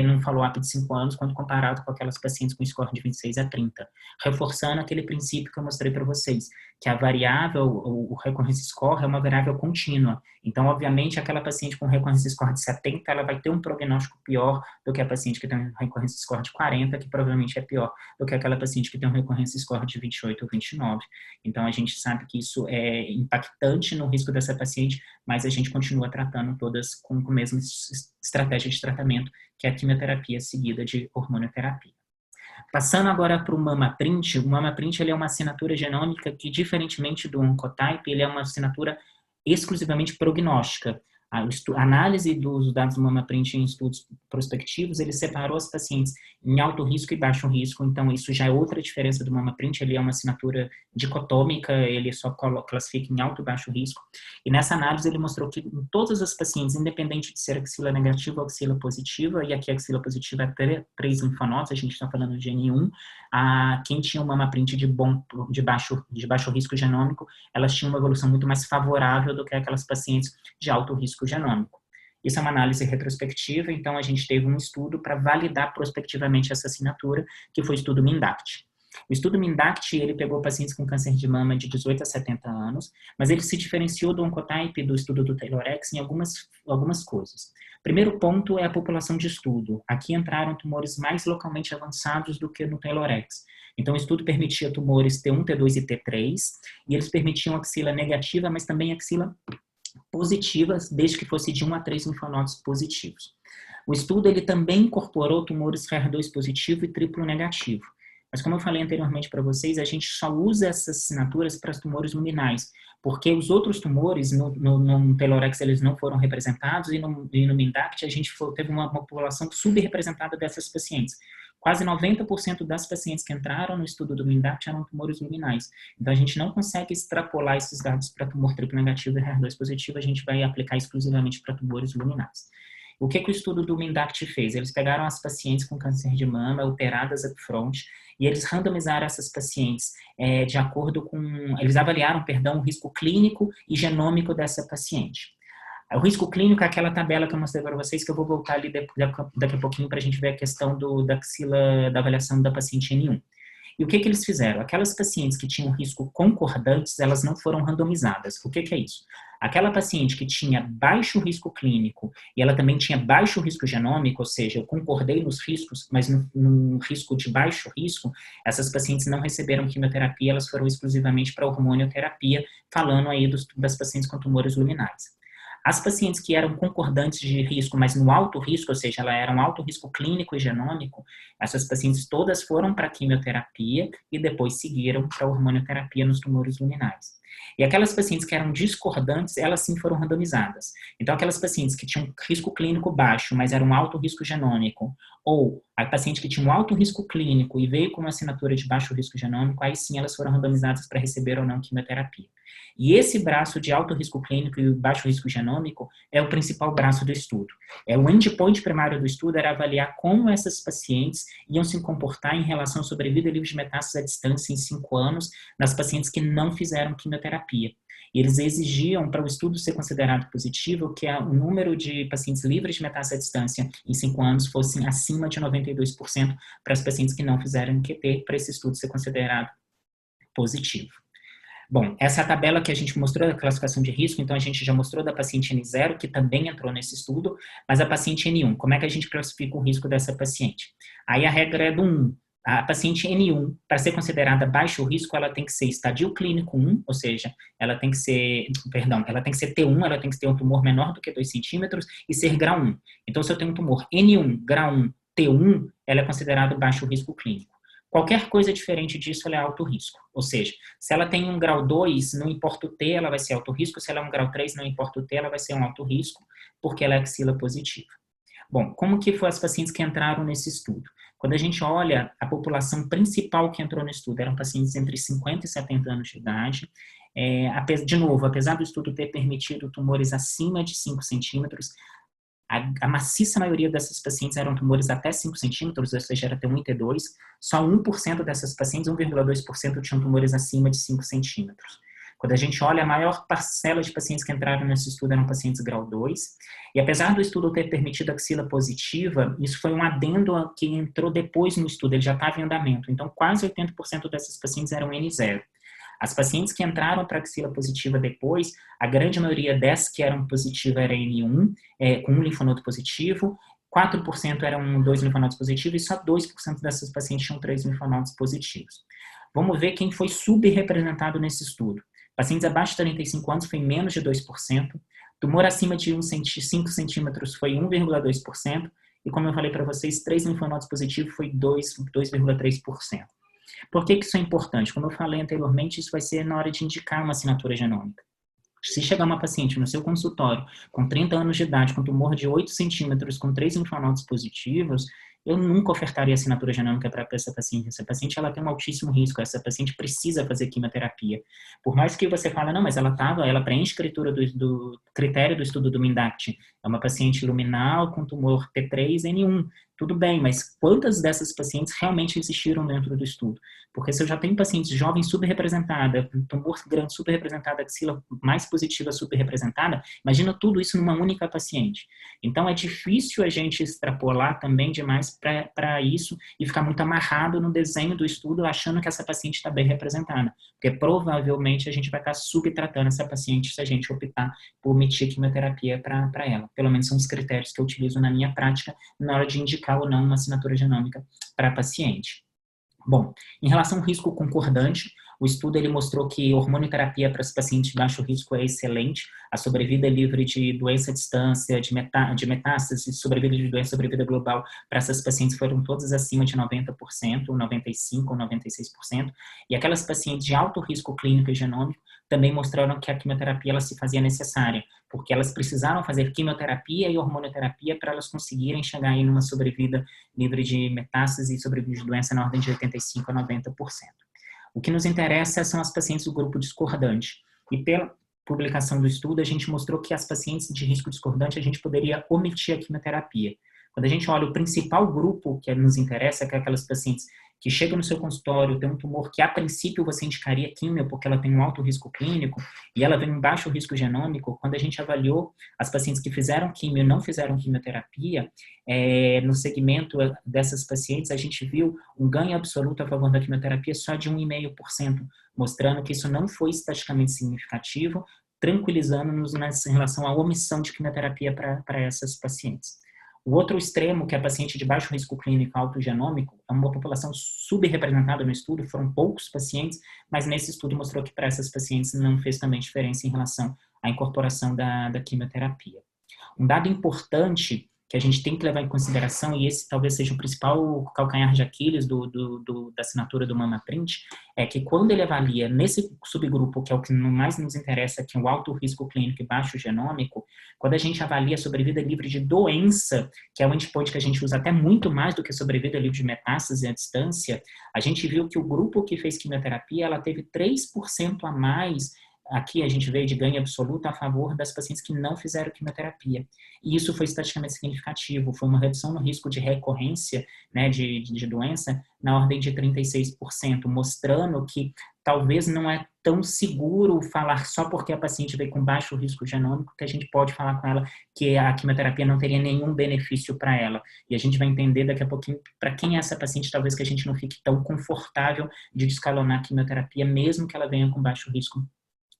num follow-up de 5 anos, quando comparado com aquelas pacientes com score de 26 a 30. Reforçando aquele princípio que eu mostrei para vocês, que a variável, o recurrence score, é uma variável contínua. Então, obviamente, aquela paciente com recurrence score de 70, ela vai ter um prognóstico pior do que a paciente que tem um recurrence score de 40, que provavelmente é pior do que aquela paciente que tem um recurrence score de 28 ou 29. Então, a gente sabe que isso é impactante no risco dessa paciente, mas a gente continua tratando todas com a mesma estratégia de tratamento, que é a quimioterapia seguida de hormonioterapia. Passando agora para o MamaPrint, o MamaPrint ele é uma assinatura genômica que, diferentemente do Oncotype, ele é uma assinatura exclusivamente prognóstica. A análise dos dados do MamaPrint em estudos prospectivos, ele separou as pacientes em alto risco e baixo risco, então isso já é outra diferença do MamaPrint, ele é uma assinatura dicotômica, ele só classifica em alto e baixo risco, e nessa análise ele mostrou que em todas as pacientes, independente de ser axila negativa ou axila positiva, e aqui a axila positiva é 3 linfonodos, a gente está falando de N1, quem tinha um MamaPrint de baixo risco genômico, elas tinham uma evolução muito mais favorável do que aquelas pacientes de alto risco genômico. Isso é uma análise retrospectiva, então a gente teve um estudo para validar prospectivamente essa assinatura, que foi o estudo MINDACT. O estudo MINDACT, ele pegou pacientes com câncer de mama de 18 a 70 anos, mas ele se diferenciou do Oncotype, do estudo do TAYLORx, em algumas coisas. Primeiro ponto é a população de estudo. Aqui entraram tumores mais localmente avançados do que no TAYLORx. Então, o estudo permitia tumores T1, T2 e T3, e eles permitiam axila negativa, mas também axila positivas, desde que fosse de 1 a 3 linfonodos positivos. O estudo ele também incorporou tumores HER2 positivo e triplo negativo. Mas como eu falei anteriormente para vocês, a gente só usa essas assinaturas para os tumores luminais, porque os outros tumores, no TAYLORx, eles não foram representados, e no MINDACT a gente teve uma população subrepresentada dessas pacientes. Quase 90% das pacientes que entraram no estudo do MINDACT eram tumores luminais. Então, a gente não consegue extrapolar esses dados para tumor triplo negativo e HER2 positivo, a gente vai aplicar exclusivamente para tumores luminais. O que o estudo do MINDACT fez? Eles pegaram as pacientes com câncer de mama alteradas upfront e eles randomizaram essas pacientes de acordo com... Eles avaliaram, o risco clínico e genômico dessa paciente. O risco clínico é aquela tabela que eu mostrei para vocês, que eu vou voltar ali daqui a pouquinho para a gente ver a questão da avaliação da paciente N1. E o que eles fizeram? Aquelas pacientes que tinham risco concordantes, elas não foram randomizadas. O que é isso? Aquela paciente que tinha baixo risco clínico e ela também tinha baixo risco genômico, ou seja, eu concordei nos riscos, mas num risco de baixo risco, essas pacientes não receberam quimioterapia, elas foram exclusivamente para hormonioterapia, falando aí das pacientes com tumores luminais. As pacientes que eram concordantes de risco, mas no alto risco, ou seja, elas eram alto risco clínico e genômico, essas pacientes todas foram para quimioterapia e depois seguiram para hormonioterapia nos tumores luminais. E aquelas pacientes que eram discordantes, elas sim foram randomizadas. Então, aquelas pacientes que tinham risco clínico baixo, mas eram alto risco genômico, ou a paciente que tinha um alto risco clínico e veio com uma assinatura de baixo risco genômico, aí sim elas foram randomizadas para receber ou não quimioterapia. E esse braço de alto risco clínico e baixo risco genômico é o principal braço do estudo. O endpoint primário do estudo era avaliar como essas pacientes iam se comportar em relação à sobrevida livre de metástases à distância em 5 anos nas pacientes que não fizeram quimioterapia. e eles exigiam, para o estudo ser considerado positivo, que o número de pacientes livres de metástase à distância em 5 anos fosse acima de 92% para os pacientes que não fizeram QT, para esse estudo ser considerado positivo. Bom, essa é a tabela que a gente mostrou da classificação de risco, então a gente já mostrou da paciente N0, que também entrou nesse estudo, mas a paciente N1, como é que a gente classifica o risco dessa paciente? Aí a regra é do 1. A paciente N1, para ser considerada baixo risco, ela tem que ser estadio clínico 1, ou seja, ela tem que ser, ela tem que ser T1, ela tem que ter um tumor menor do que 2 centímetros e ser grau 1. Então, se eu tenho um tumor N1, grau 1, T1, ela é considerada baixo risco clínico. Qualquer coisa diferente disso, ela é alto risco. Ou seja, se ela tem um grau 2, não importa o T, ela vai ser alto risco. Se ela é um grau 3, não importa o T, ela vai ser um alto risco, porque ela é axila positiva. Bom, como que foram as pacientes que entraram nesse estudo? Quando a gente olha a população principal que entrou no estudo, eram pacientes entre 50 e 70 anos de idade. De novo, apesar do estudo ter permitido tumores acima de 5 centímetros, a maciça maioria dessas pacientes eram tumores até 5 centímetros, ou seja, era T1 e T2. Só 1% dessas pacientes, 1,2%, tinham tumores acima de 5 centímetros. Quando a gente olha, a maior parcela de pacientes que entraram nesse estudo eram pacientes grau 2. E apesar do estudo ter permitido axila positiva, isso foi um adendo que entrou depois no estudo, ele já estava em andamento. Então, quase 80% dessas pacientes eram N0. As pacientes que entraram para axila positiva depois, a grande maioria dessas que eram positivas era N1, com um linfonodo positivo, 4% eram 2 linfonodos positivos e só 2% dessas pacientes tinham 3 linfonodos positivos. Vamos ver quem foi subrepresentado nesse estudo. Pacientes abaixo de 35 anos foi menos de 2%, tumor acima de 5 centímetros foi 1,2%, e como eu falei para vocês, 3 linfonodos positivos foi 2,3%. Por que isso é importante? Como eu falei anteriormente, isso vai ser na hora de indicar uma assinatura genômica. Se chegar uma paciente no seu consultório com 30 anos de idade, com tumor de 8 centímetros, com 3 linfonodos positivos, eu nunca ofertaria assinatura genômica para essa paciente. Essa paciente ela tem um altíssimo risco, essa paciente precisa fazer quimioterapia. Por mais que você fale, não, mas ela preenche a escritura do critério do estudo do MINDACT. É uma paciente luminal com tumor T3N1. Tudo bem, mas quantas dessas pacientes realmente existiram dentro do estudo? Porque se eu já tenho pacientes jovens subrepresentada, tumor grande subrepresentada, axila mais positiva subrepresentada, imagina tudo isso numa única paciente. Então é difícil a gente extrapolar também demais para isso e ficar muito amarrado no desenho do estudo achando que essa paciente está bem representada. Porque provavelmente a gente vai estar subtratando essa paciente se a gente optar por omitir quimioterapia para ela. Pelo menos são os critérios que eu utilizo na minha prática na hora de indicar ou não uma assinatura genômica para paciente. Bom, em relação ao risco concordante, o estudo ele mostrou que hormonioterapia para os pacientes de baixo risco é excelente, a sobrevida livre de doença à distância, de metástase, sobrevida de doença, sobrevida global para essas pacientes foram todas acima de 90%, 95% ou 96%, e aquelas pacientes de alto risco clínico e genômico também mostraram que a quimioterapia ela se fazia necessária, porque elas precisaram fazer quimioterapia e hormonioterapia para elas conseguirem chegar aí numa sobrevida livre de metástase e sobrevida de doença na ordem de 85% a 90%. O que nos interessa são as pacientes do grupo discordante. E pela publicação do estudo, a gente mostrou que as pacientes de risco discordante a gente poderia omitir a quimioterapia. Quando a gente olha o principal grupo que nos interessa, que é aquelas pacientes que chegam no seu consultório, tem um tumor que a princípio você indicaria químio porque ela tem um alto risco clínico e ela tem um baixo risco genômico, quando a gente avaliou as pacientes que fizeram químio e não fizeram quimioterapia, no segmento dessas pacientes a gente viu um ganho absoluto a favor da quimioterapia só de 1,5%, mostrando que isso não foi estatisticamente significativo, tranquilizando-nos em relação à omissão de quimioterapia para essas pacientes. O outro extremo, que é a paciente de baixo risco clínico autogenômico, é uma população subrepresentada no estudo, foram poucos pacientes, mas nesse estudo mostrou que para essas pacientes não fez também diferença em relação à incorporação da quimioterapia. Um dado importante que a gente tem que levar em consideração, e esse talvez seja o principal calcanhar de Aquiles da assinatura do MammaPrint, é que quando ele avalia nesse subgrupo, que é o que mais nos interessa, que é o alto risco clínico e baixo genômico, quando a gente avalia a sobrevida livre de doença, que é o endpoint que a gente usa até muito mais do que a sobrevida livre de metástase à distância, a gente viu que o grupo que fez quimioterapia, ela teve 3% a mais. Aqui a gente vê de ganho absoluto a favor das pacientes que não fizeram quimioterapia. E isso foi estatisticamente significativo, foi uma redução no risco de recorrência, né, de doença na ordem de 36%, mostrando que talvez não é tão seguro falar só porque a paciente veio com baixo risco genômico que a gente pode falar com ela que a quimioterapia não teria nenhum benefício para ela. E a gente vai entender daqui a pouquinho para quem é essa paciente, talvez que a gente não fique tão confortável de descalonar a quimioterapia, mesmo que ela venha com baixo risco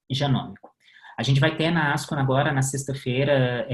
genômico. A gente vai ter na ASCO agora, na sexta-feira,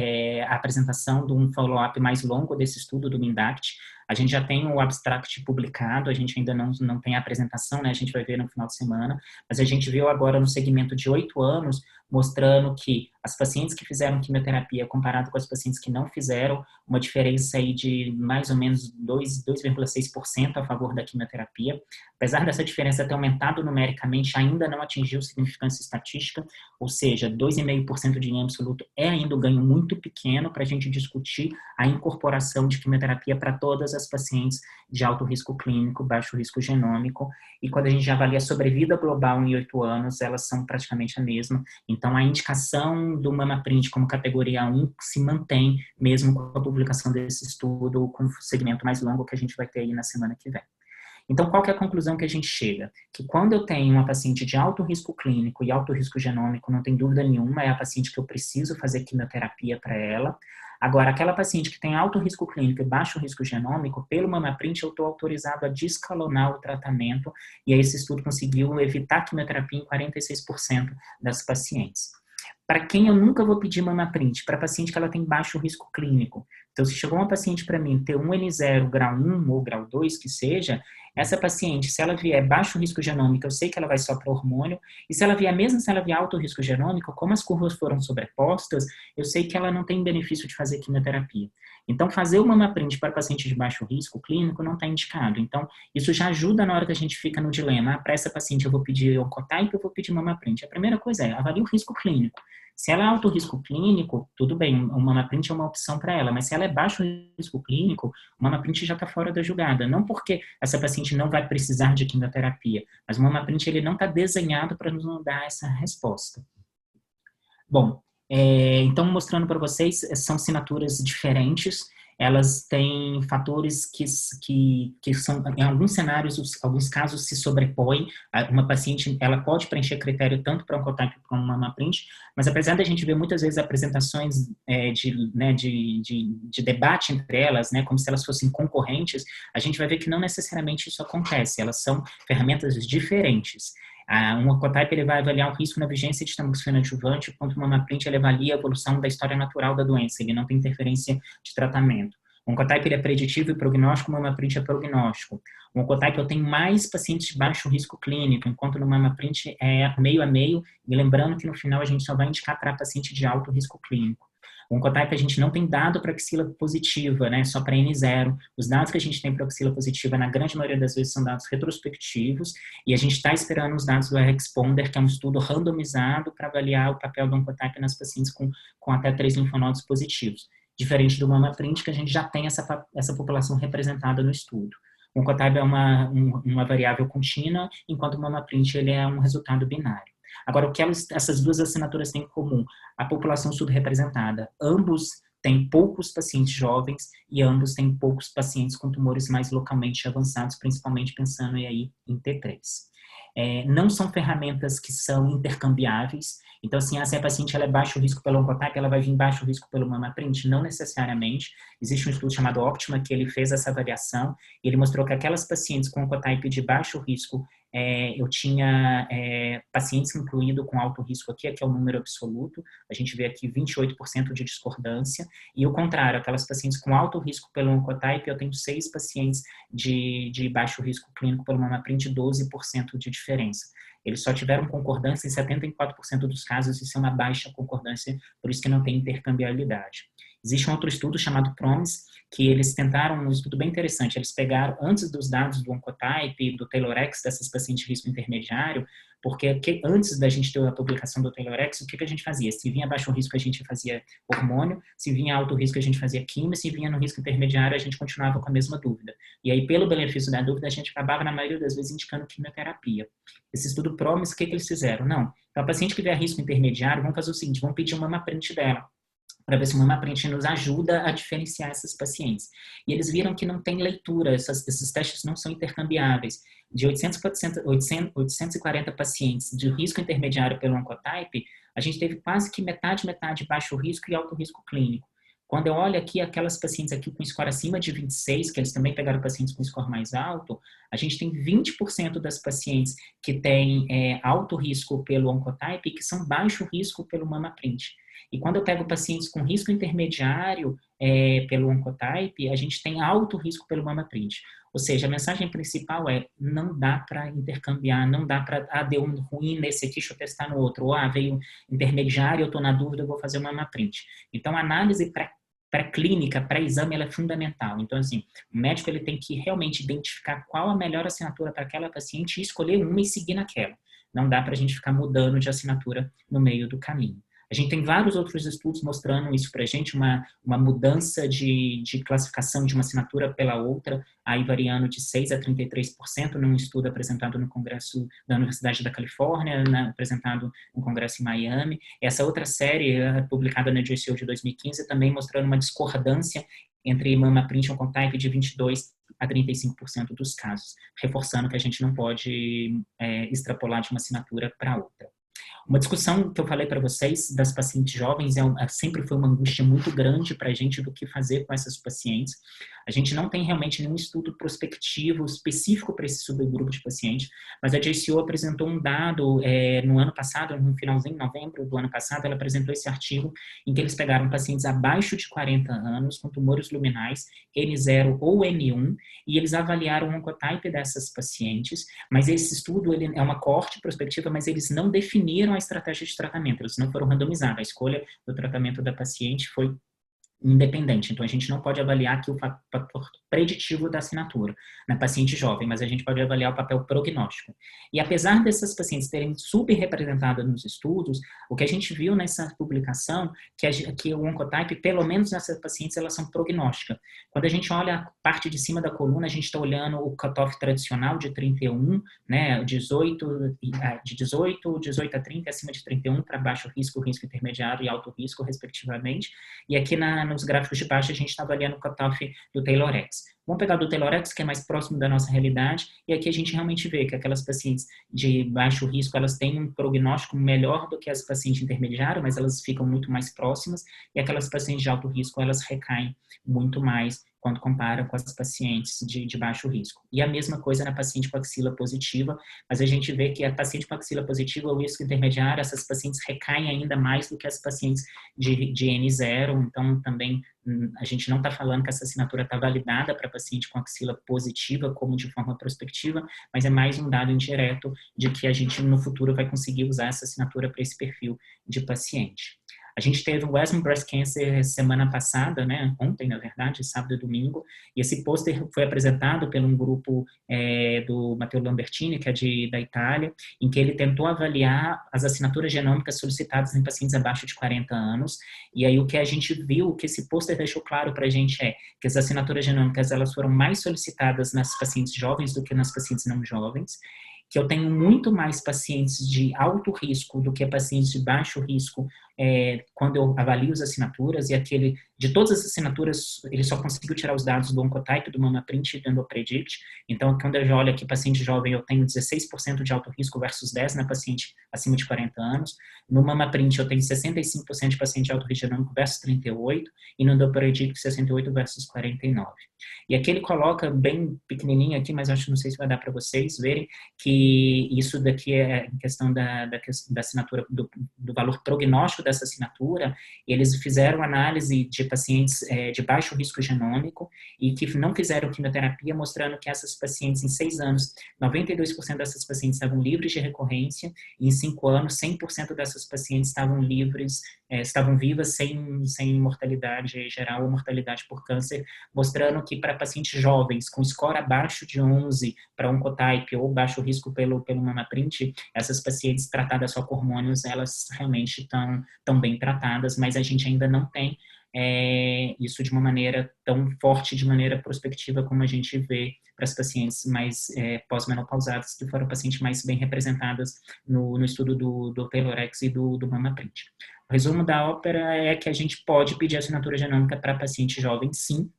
a apresentação de um follow-up mais longo desse estudo do MINDACT. A gente já tem o abstract publicado, a gente ainda não tem a apresentação, né? A gente vai ver no final de semana, mas a gente viu agora no segmento de 8 anos, mostrando que as pacientes que fizeram quimioterapia, comparado com as pacientes que não fizeram, uma diferença aí de mais ou menos 2,6% a favor da quimioterapia. Apesar dessa diferença ter aumentado numericamente, ainda não atingiu significância estatística, ou seja, 2,5% de ganho absoluto é ainda um ganho muito pequeno para a gente discutir a incorporação de quimioterapia para todas as pacientes de alto risco clínico, baixo risco genômico, e quando a gente avalia a sobrevida global em 8 anos, elas são praticamente a mesma. Então, a indicação do MamaPrint como categoria 1 se mantém, mesmo com a publicação desse estudo, com o segmento mais longo que a gente vai ter aí na semana que vem. Então, qual que é a conclusão que a gente chega? Que quando eu tenho uma paciente de alto risco clínico e alto risco genômico, não tem dúvida nenhuma, é a paciente que eu preciso fazer quimioterapia para ela. Agora, aquela paciente que tem alto risco clínico e baixo risco genômico, pelo MamaPrint eu estou autorizado a descalonar o tratamento, e aí esse estudo conseguiu evitar a quimioterapia em 46% das pacientes. Para quem eu nunca vou pedir MamaPrint? Para paciente que ela tem baixo risco clínico. Então, se chegou uma paciente para mim ter um N0 grau 1 ou grau 2, que seja, essa paciente, se ela vier baixo risco genômico, eu sei que ela vai só para hormônio, e se ela vier, mesmo se ela vier alto risco genômico, como as curvas foram sobrepostas, eu sei que ela não tem benefício de fazer quimioterapia. Então, fazer o MamaPrint para paciente de baixo risco clínico não está indicado. Então, isso já ajuda na hora que a gente fica no dilema. Para essa paciente eu vou pedir Oncotype, eu vou pedir MamaPrint. A primeira coisa é, avalie o risco clínico. Se ela é alto risco clínico, tudo bem, o MamaPrint é uma opção para ela, mas se ela é baixo risco clínico, o MamaPrint já está fora da jogada. Não porque essa paciente não vai precisar de quimioterapia, mas o MamaPrint ele não está desenhado para nos dar essa resposta. Bom, então mostrando para vocês, são assinaturas diferentes, elas têm fatores que são, em alguns cenários, alguns casos se sobrepõem. Uma paciente, ela pode preencher critério tanto para Oncotype como MamaPrint, mas apesar da gente ver muitas vezes apresentações de debate entre elas, né, como se elas fossem concorrentes, a gente vai ver que não necessariamente isso acontece, elas são ferramentas diferentes. Um Oncotype ele vai avaliar o risco na vigência de tamoxifeno adjuvante, enquanto o MamaPrint ele avalia a evolução da história natural da doença, ele não tem interferência de tratamento. O Oncotype ele é preditivo e prognóstico, o MamaPrint é prognóstico. O Oncotype eu tenho mais pacientes de baixo risco clínico, enquanto no MamaPrint é meio a meio, e lembrando que no final a gente só vai indicar para paciente de alto risco clínico. O Oncotype a gente não tem dado para axila positiva, né, só para N0. Os dados que a gente tem para axila positiva, na grande maioria das vezes, são dados retrospectivos, e a gente está esperando os dados do RxPonder, que é um estudo randomizado para avaliar o papel do Oncotype nas pacientes com até 3 linfonodos positivos. Diferente do MamaPrint, que a gente já tem essa população representada no estudo. O Oncotype é uma variável contínua, enquanto o MamaPrint ele é um resultado binário. Agora, o que essas duas assinaturas têm em comum? A população subrepresentada. Ambos têm poucos pacientes jovens e ambos têm poucos pacientes com tumores mais localmente avançados, principalmente pensando aí em T3. Não são ferramentas que são intercambiáveis. Então, assim, se a paciente ela é baixo risco pelo Oncotype, ela vai vir baixo risco pelo MamaPrint? Não necessariamente. Existe um estudo chamado Optima que ele fez essa avaliação e ele mostrou que aquelas pacientes com Oncotype de baixo risco, eu tinha pacientes incluídos com alto risco aqui é o número absoluto, a gente vê aqui 28% de discordância, e o contrário, aquelas pacientes com alto risco pelo Oncotype, eu tenho 6 pacientes de baixo risco clínico pelo MamaPrint, 12% de diferença. Eles só tiveram concordância em 74% dos casos, isso é uma baixa concordância, por isso que não tem intercambiabilidade. Existe um outro estudo chamado PROMISE, que eles tentaram, um estudo bem interessante, eles pegaram, antes dos dados do Oncotype, do TAYLORx, dessas pacientes de risco intermediário, porque antes da gente ter a publicação do TAYLORx, o que a gente fazia? Se vinha baixo risco, a gente fazia hormônio, se vinha alto risco, a gente fazia quimio, se vinha no risco intermediário, a gente continuava com a mesma dúvida. E aí, pelo benefício da dúvida, a gente acabava, na maioria das vezes, indicando quimioterapia. Esse estudo PROMISE, o que eles fizeram? Não, então a paciente que vier risco intermediário, vamos fazer o seguinte, vamos pedir um MamaPrint dela. para ver se o MamaPrint nos ajuda a diferenciar essas pacientes. E eles viram que não tem leitura, esses testes não são intercambiáveis. De 840 pacientes de risco intermediário pelo Oncotype, a gente teve quase que metade baixo risco e alto risco clínico. Quando eu olho aqui aquelas pacientes aqui com score acima de 26, que eles também pegaram pacientes com score mais alto, a gente tem 20% das pacientes que têm alto risco pelo Oncotype e que são baixo risco pelo MamaPrint. E quando eu pego pacientes com risco intermediário pelo Oncotype, a gente tem alto risco pelo MamaPrint. Ou seja, a mensagem principal é: não dá para intercambiar, não dá para, deu um ruim nesse aqui, deixa eu testar no outro. Ou, veio intermediário, eu estou na dúvida, eu vou fazer o MamaPrint. Então, a análise pré-clínica, pré-exame, ela é fundamental. Então, assim, o médico ele tem que realmente identificar qual a melhor assinatura para aquela paciente e escolher uma e seguir naquela. Não dá para a gente ficar mudando de assinatura no meio do caminho. A gente tem vários outros estudos mostrando isso para a gente, uma mudança de classificação de uma assinatura pela outra, aí variando de 6% a 33%, num estudo apresentado no Congresso da Universidade da Califórnia, apresentado no Congresso em Miami. Essa outra série, publicada na JCO de 2015, também mostrando uma discordância entre MamaPrint e Oncotype de 22% a 35% dos casos, reforçando que a gente não pode extrapolar de uma assinatura para outra. Uma discussão que eu falei para vocês das pacientes jovens sempre foi uma angústia muito grande para a gente do que fazer com essas pacientes. A gente não tem realmente nenhum estudo prospectivo específico para esse subgrupo de pacientes, mas a JCO apresentou um dado no ano passado, no finalzinho de novembro do ano passado, ela apresentou esse artigo em que eles pegaram pacientes abaixo de 40 anos com tumores luminais, N0 ou N1, e eles avaliaram o oncotype dessas pacientes, mas esse estudo ele é uma coorte prospectiva, mas eles não definiram a estratégia de tratamento, eles não foram randomizados, a escolha do tratamento da paciente foi independente. Então, a gente não pode avaliar aqui o fator preditivo da assinatura na paciente jovem, mas a gente pode avaliar o papel prognóstico. E apesar dessas pacientes terem subrepresentadas nos estudos, o que a gente viu nessa publicação, que o Oncotype, pelo menos nessas pacientes, elas são prognósticas. Quando a gente olha a parte de cima da coluna, a gente está olhando o cutoff tradicional de 31, né, de 18 a 30, acima de 31, para baixo risco, risco intermediário e alto risco, respectivamente. E aqui nos gráficos de baixo a gente está avaliando o cutoff do TaylorX. Vamos pegar do TaylorX, que é mais próximo da nossa realidade, e aqui a gente realmente vê que aquelas pacientes de baixo risco, elas têm um prognóstico melhor do que as pacientes intermediárias, mas elas ficam muito mais próximas, e aquelas pacientes de alto risco, elas recaem muito mais quando compara com as pacientes de baixo risco. E a mesma coisa na paciente com axila positiva, mas a gente vê que a paciente com axila positiva, o risco intermediário, essas pacientes recaem ainda mais do que as pacientes de N0, então também a gente não está falando que essa assinatura está validada para paciente com axila positiva como de forma prospectiva, mas é mais um dado indireto de que a gente no futuro vai conseguir usar essa assinatura para esse perfil de paciente. A gente teve o ESMO Breast Cancer semana passada, né, ontem, na verdade, sábado e domingo, e esse pôster foi apresentado por um grupo do Matteo Lambertini, que é da Itália, em que ele tentou avaliar as assinaturas genômicas solicitadas em pacientes abaixo de 40 anos, e aí o que a gente viu, o que esse pôster deixou claro para a gente é que as assinaturas genômicas elas foram mais solicitadas nas pacientes jovens do que nas pacientes não jovens, que eu tenho muito mais pacientes de alto risco do que pacientes de baixo risco quando eu avalio as assinaturas, e de todas as assinaturas, ele só conseguiu tirar os dados do Oncotype, do MamaPrint e do EndoPredict. Então, quando eu olho aqui paciente jovem, eu tenho 16% de alto risco versus 10% na paciente acima de 40 anos. No MamaPrint, eu tenho 65% de paciente de alto risco genômico versus 38%, e no EndoPredict, 68% versus 49%. E aqui ele coloca bem pequenininho aqui, mas acho que não sei se vai dar para vocês verem, que isso daqui é em questão da assinatura, do valor prognóstico dessa assinatura. Eles fizeram análise de pacientes de baixo risco genômico e que não fizeram quimioterapia, mostrando que essas pacientes em 6 anos, 92% dessas pacientes estavam livres de recorrência, e em 5 anos, 100% dessas pacientes estavam livres, estavam vivas sem mortalidade geral ou mortalidade por câncer, mostrando que para pacientes jovens com score abaixo de 11 para Oncotype ou baixo risco pelo MamaPrint, essas pacientes tratadas só com hormônios, elas realmente estão bem tratadas, mas a gente ainda não tem isso de uma maneira tão forte, de maneira prospectiva, como a gente vê para as pacientes mais pós-menopausadas, que foram pacientes mais bem representadas no estudo do Taylorex e do MamaPrint. O resumo da ópera é que a gente pode pedir assinatura genômica para paciente jovem, sim,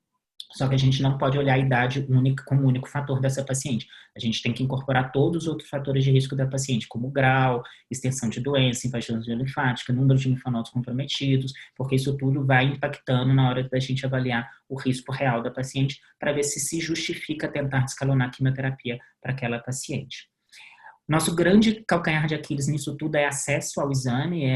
só que a gente não pode olhar a idade única como único fator dessa paciente. A gente tem que incorporar todos os outros fatores de risco da paciente, como grau, extensão de doença, infiltração linfática, número de linfonodos comprometidos, porque isso tudo vai impactando na hora da gente avaliar o risco real da paciente para ver se justifica tentar descalonar a quimioterapia para aquela paciente. Nosso grande calcanhar de Aquiles nisso tudo é acesso ao exame.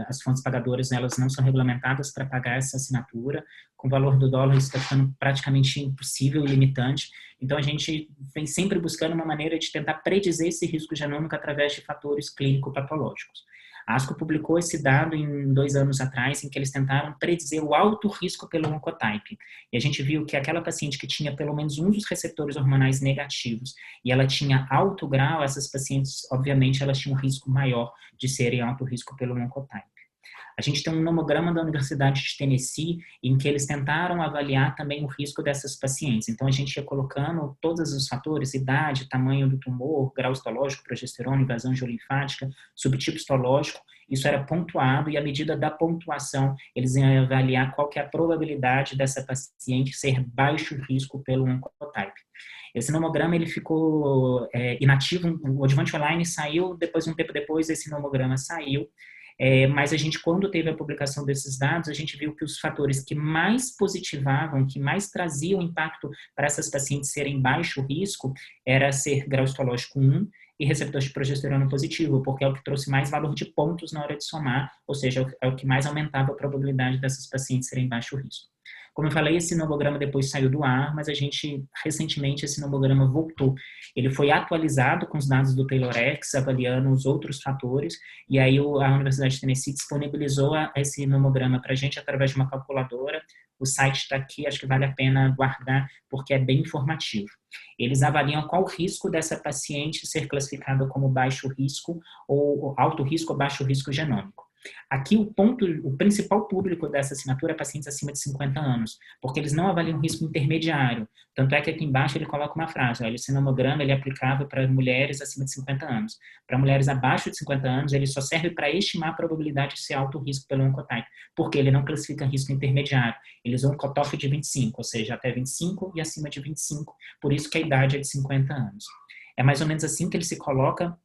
As fontes pagadoras, elas não são regulamentadas para pagar essa assinatura. Com o valor do dólar, isso está ficando praticamente impossível e limitante. Então, a gente vem sempre buscando uma maneira de tentar predizer esse risco genômico através de fatores clínico-patológicos. A ASCO publicou esse dado em 2 anos atrás, em que eles tentaram predizer o alto risco pelo oncotype. E a gente viu que aquela paciente que tinha pelo menos um dos receptores hormonais negativos e ela tinha alto grau, essas pacientes, obviamente, elas tinham um risco maior de serem alto risco pelo oncotype. A gente tem um nomograma da Universidade de Tennessee, em que eles tentaram avaliar também o risco dessas pacientes. Então, a gente ia colocando todos os fatores, idade, tamanho do tumor, grau histológico, progesterona, invasão angiolinfática, subtipo histológico. Isso era pontuado e, à medida da pontuação, eles iam avaliar qual que é a probabilidade dessa paciente ser baixo risco pelo oncotype. Esse nomograma ele ficou inativo, o Advante Online saiu, depois, um tempo depois, esse nomograma saiu. Mas a gente, quando teve a publicação desses dados, a gente viu que os fatores que mais positivavam, que mais traziam impacto para essas pacientes serem baixo risco, era ser grau histológico 1 e receptor de progesterona positivo, porque é o que trouxe mais valor de pontos na hora de somar, ou seja, é o que mais aumentava a probabilidade dessas pacientes serem baixo risco. Como eu falei, esse nomograma depois saiu do ar, mas recentemente, esse nomograma voltou. Ele foi atualizado com os dados do Taylorex, avaliando os outros fatores, e aí a Universidade de Tennessee disponibilizou esse nomograma para a gente através de uma calculadora. O site está aqui, acho que vale a pena guardar, porque é bem informativo. Eles avaliam qual o risco dessa paciente ser classificada como baixo risco, ou alto risco ou baixo risco genômico. Aqui o principal público dessa assinatura é pacientes acima de 50 anos, porque eles não avaliam risco intermediário. Tanto é que aqui embaixo ele coloca uma frase, olha, esse nomograma ele é aplicável para mulheres acima de 50 anos. Para mulheres abaixo de 50 anos, ele só serve para estimar a probabilidade de ser alto risco pelo oncotype, porque ele não classifica risco intermediário. Ele usa um cutoff de 25, ou seja, até 25 e acima de 25, por isso que a idade é de 50 anos. É mais ou menos assim que ele se coloca.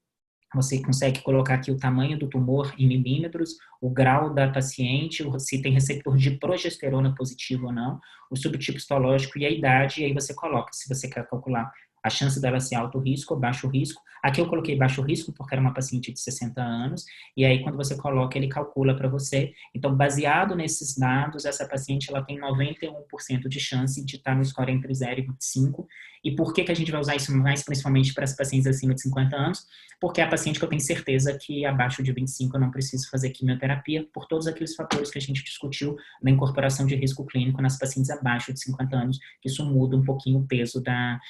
Você consegue colocar aqui o tamanho do tumor em milímetros, o grau da paciente, se tem receptor de progesterona positivo ou não, o subtipo histológico e a idade, e aí você coloca, se você quer calcular a chance dela ser alto risco ou baixo risco. Aqui eu coloquei baixo risco porque era uma paciente de 60 anos, e aí quando você coloca, ele calcula para você. Então, baseado nesses dados, essa paciente ela tem 91% de chance de estar no score entre 0 e 25. E por que a gente vai usar isso mais principalmente para as pacientes acima de 50 anos? Porque é a paciente que eu tenho certeza que abaixo de 25 eu não preciso fazer quimioterapia, por todos aqueles fatores que a gente discutiu na incorporação de risco clínico nas pacientes abaixo de 50 anos, que isso muda um pouquinho o peso da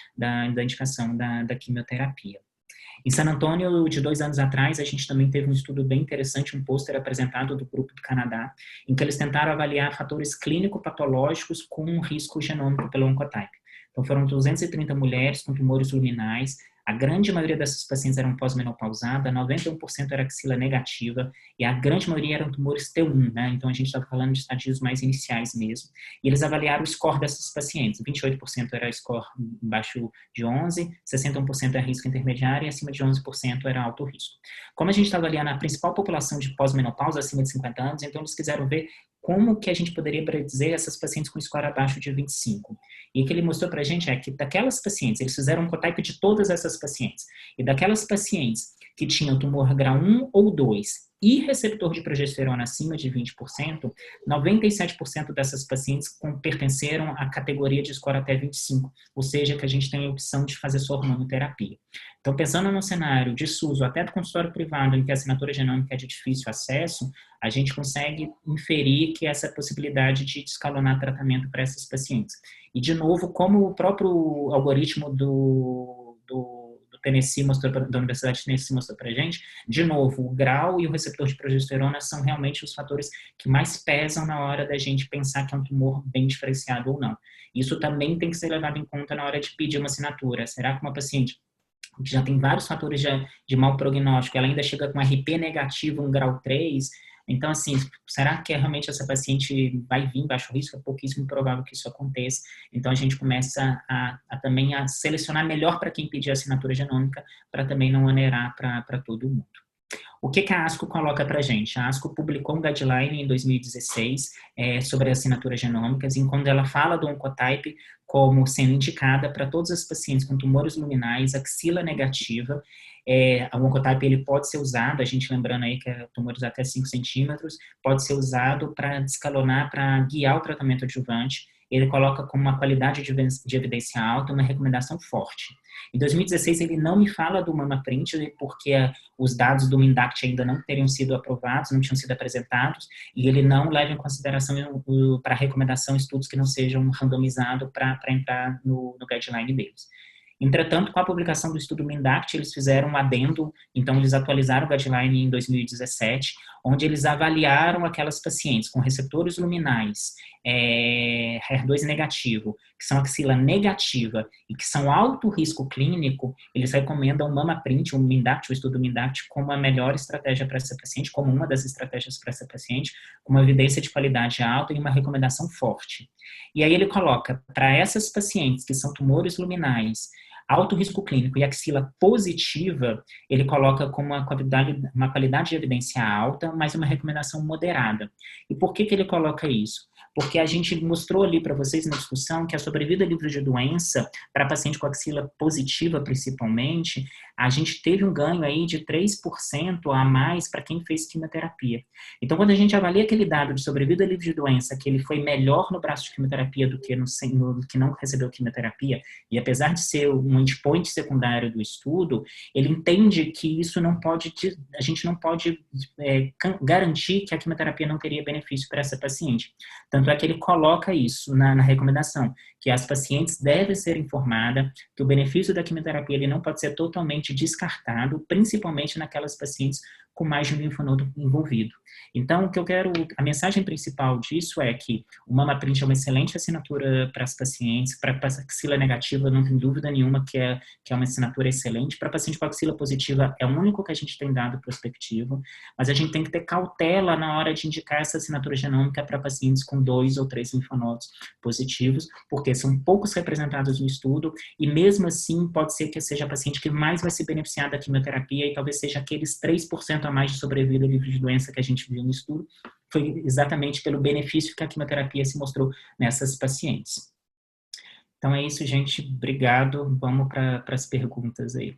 indicação da quimioterapia. Em San Antônio, de 2 anos atrás, a gente também teve um estudo bem interessante, um pôster apresentado do grupo do Canadá, em que eles tentaram avaliar fatores clínico-patológicos com um risco genômico pelo oncotype. Então, foram 230 mulheres com tumores luminais. A grande maioria dessas pacientes eram pós-menopausadas, 91% era axila negativa, e a grande maioria eram tumores T1, né? Então, a gente estava falando de estadios mais iniciais mesmo. E eles avaliaram o score dessas pacientes. 28% era score abaixo de 11, 61% era risco intermediário e acima de 11% era alto risco. Como a gente está avaliando a principal população de pós-menopausa acima de 50 anos, então eles quiseram ver como que a gente poderia predizer essas pacientes com score abaixo de 25. E o que ele mostrou para a gente é que daquelas pacientes, eles fizeram um cotype de todas essas pacientes, e daquelas pacientes que tinham tumor grau 1 ou 2 e receptor de progesterona acima de 20%, 97% dessas pacientes pertenceram à categoria de score até 25, ou seja, que a gente tem a opção de fazer sua hormonoterapia. Então, pensando no cenário de SUS ou até do consultório privado, em que a assinatura genômica é de difícil acesso, a gente consegue inferir que essa possibilidade de escalonar tratamento para essas pacientes. E, de novo, como o próprio algoritmo do Tennessee mostrou, da Universidade de Tennessee mostrou para a gente, de novo, o grau e o receptor de progesterona são realmente os fatores que mais pesam na hora da gente pensar que é um tumor bem diferenciado ou não. Isso também tem que ser levado em conta na hora de pedir uma assinatura. Será que uma paciente que já tem vários fatores de mau prognóstico, ela ainda chega com RP negativo, um grau 3, então, assim, será que realmente essa paciente vai vir em baixo risco? É pouquíssimo provável que isso aconteça. Então, a gente começa também a selecionar melhor para quem pedir assinatura genômica, para também não onerar para todo mundo. O que a ASCO coloca para a gente? A ASCO publicou um guideline em 2016 sobre assinaturas genômicas, em quando ela fala do Oncotype como sendo indicada para todos os pacientes com tumores luminais, axila negativa. O Oncotype ele pode ser usado, a gente lembrando aí que é tumores até 5 centímetros, pode ser usado para descalonar, para guiar o tratamento adjuvante. Ele coloca como uma qualidade de evidência alta, uma recomendação forte. Em 2016, ele não me fala do MamaPrint, porque os dados do MINDACT ainda não teriam sido aprovados, não tinham sido apresentados, e ele não leva em consideração para recomendação estudos que não sejam randomizados para entrar no guideline deles. Entretanto, com a publicação do estudo MINDACT, eles fizeram um adendo, então eles atualizaram o guideline em 2017, onde eles avaliaram aquelas pacientes com receptores luminais, HER2 negativo, que são axila negativa e que são alto risco clínico, eles recomendam o MamaPrint, o MINDACT, o estudo MINDACT, como a melhor estratégia para essa paciente, como uma das estratégias para essa paciente, com uma evidência de qualidade alta e uma recomendação forte. E aí ele coloca, para essas pacientes que são tumores luminais, alto risco clínico e axila positiva, ele coloca como uma qualidade de evidência alta, mas uma recomendação moderada. E por que ele coloca isso? Porque a gente mostrou ali para vocês na discussão que a sobrevida livre de doença, para paciente com axila positiva principalmente, a gente teve um ganho aí de 3% a mais para quem fez quimioterapia. Então, quando a gente avalia aquele dado de sobrevida livre de doença, que ele foi melhor no braço de quimioterapia do que no que não recebeu quimioterapia, e apesar de ser um endpoint secundário do estudo, ele entende que isso não pode, a gente não pode garantir que a quimioterapia não teria benefício para essa paciente. Tanto é que ele coloca isso na recomendação, que as pacientes devem ser informadas que o benefício da quimioterapia ele não pode ser totalmente descartado, principalmente naquelas pacientes com mais de um linfonodo envolvido. Então, o que eu quero, a mensagem principal disso é que o MamaPrint é uma excelente assinatura para as pacientes, para axila negativa, não tem dúvida nenhuma que é uma assinatura excelente. Para paciente com axila positiva, é o único que a gente tem dado prospectivo, mas a gente tem que ter cautela na hora de indicar essa assinatura genômica para pacientes com 2 ou 3 linfonodos positivos, porque são poucos representados no estudo, e mesmo assim pode ser que seja a paciente que mais vai se beneficiar da quimioterapia, e talvez seja aqueles 3% a mais de sobrevida livre de doença que a gente viu no estudo, foi exatamente pelo benefício que a quimioterapia se mostrou nessas pacientes. Então é isso, gente. Obrigado. Vamos para as perguntas aí.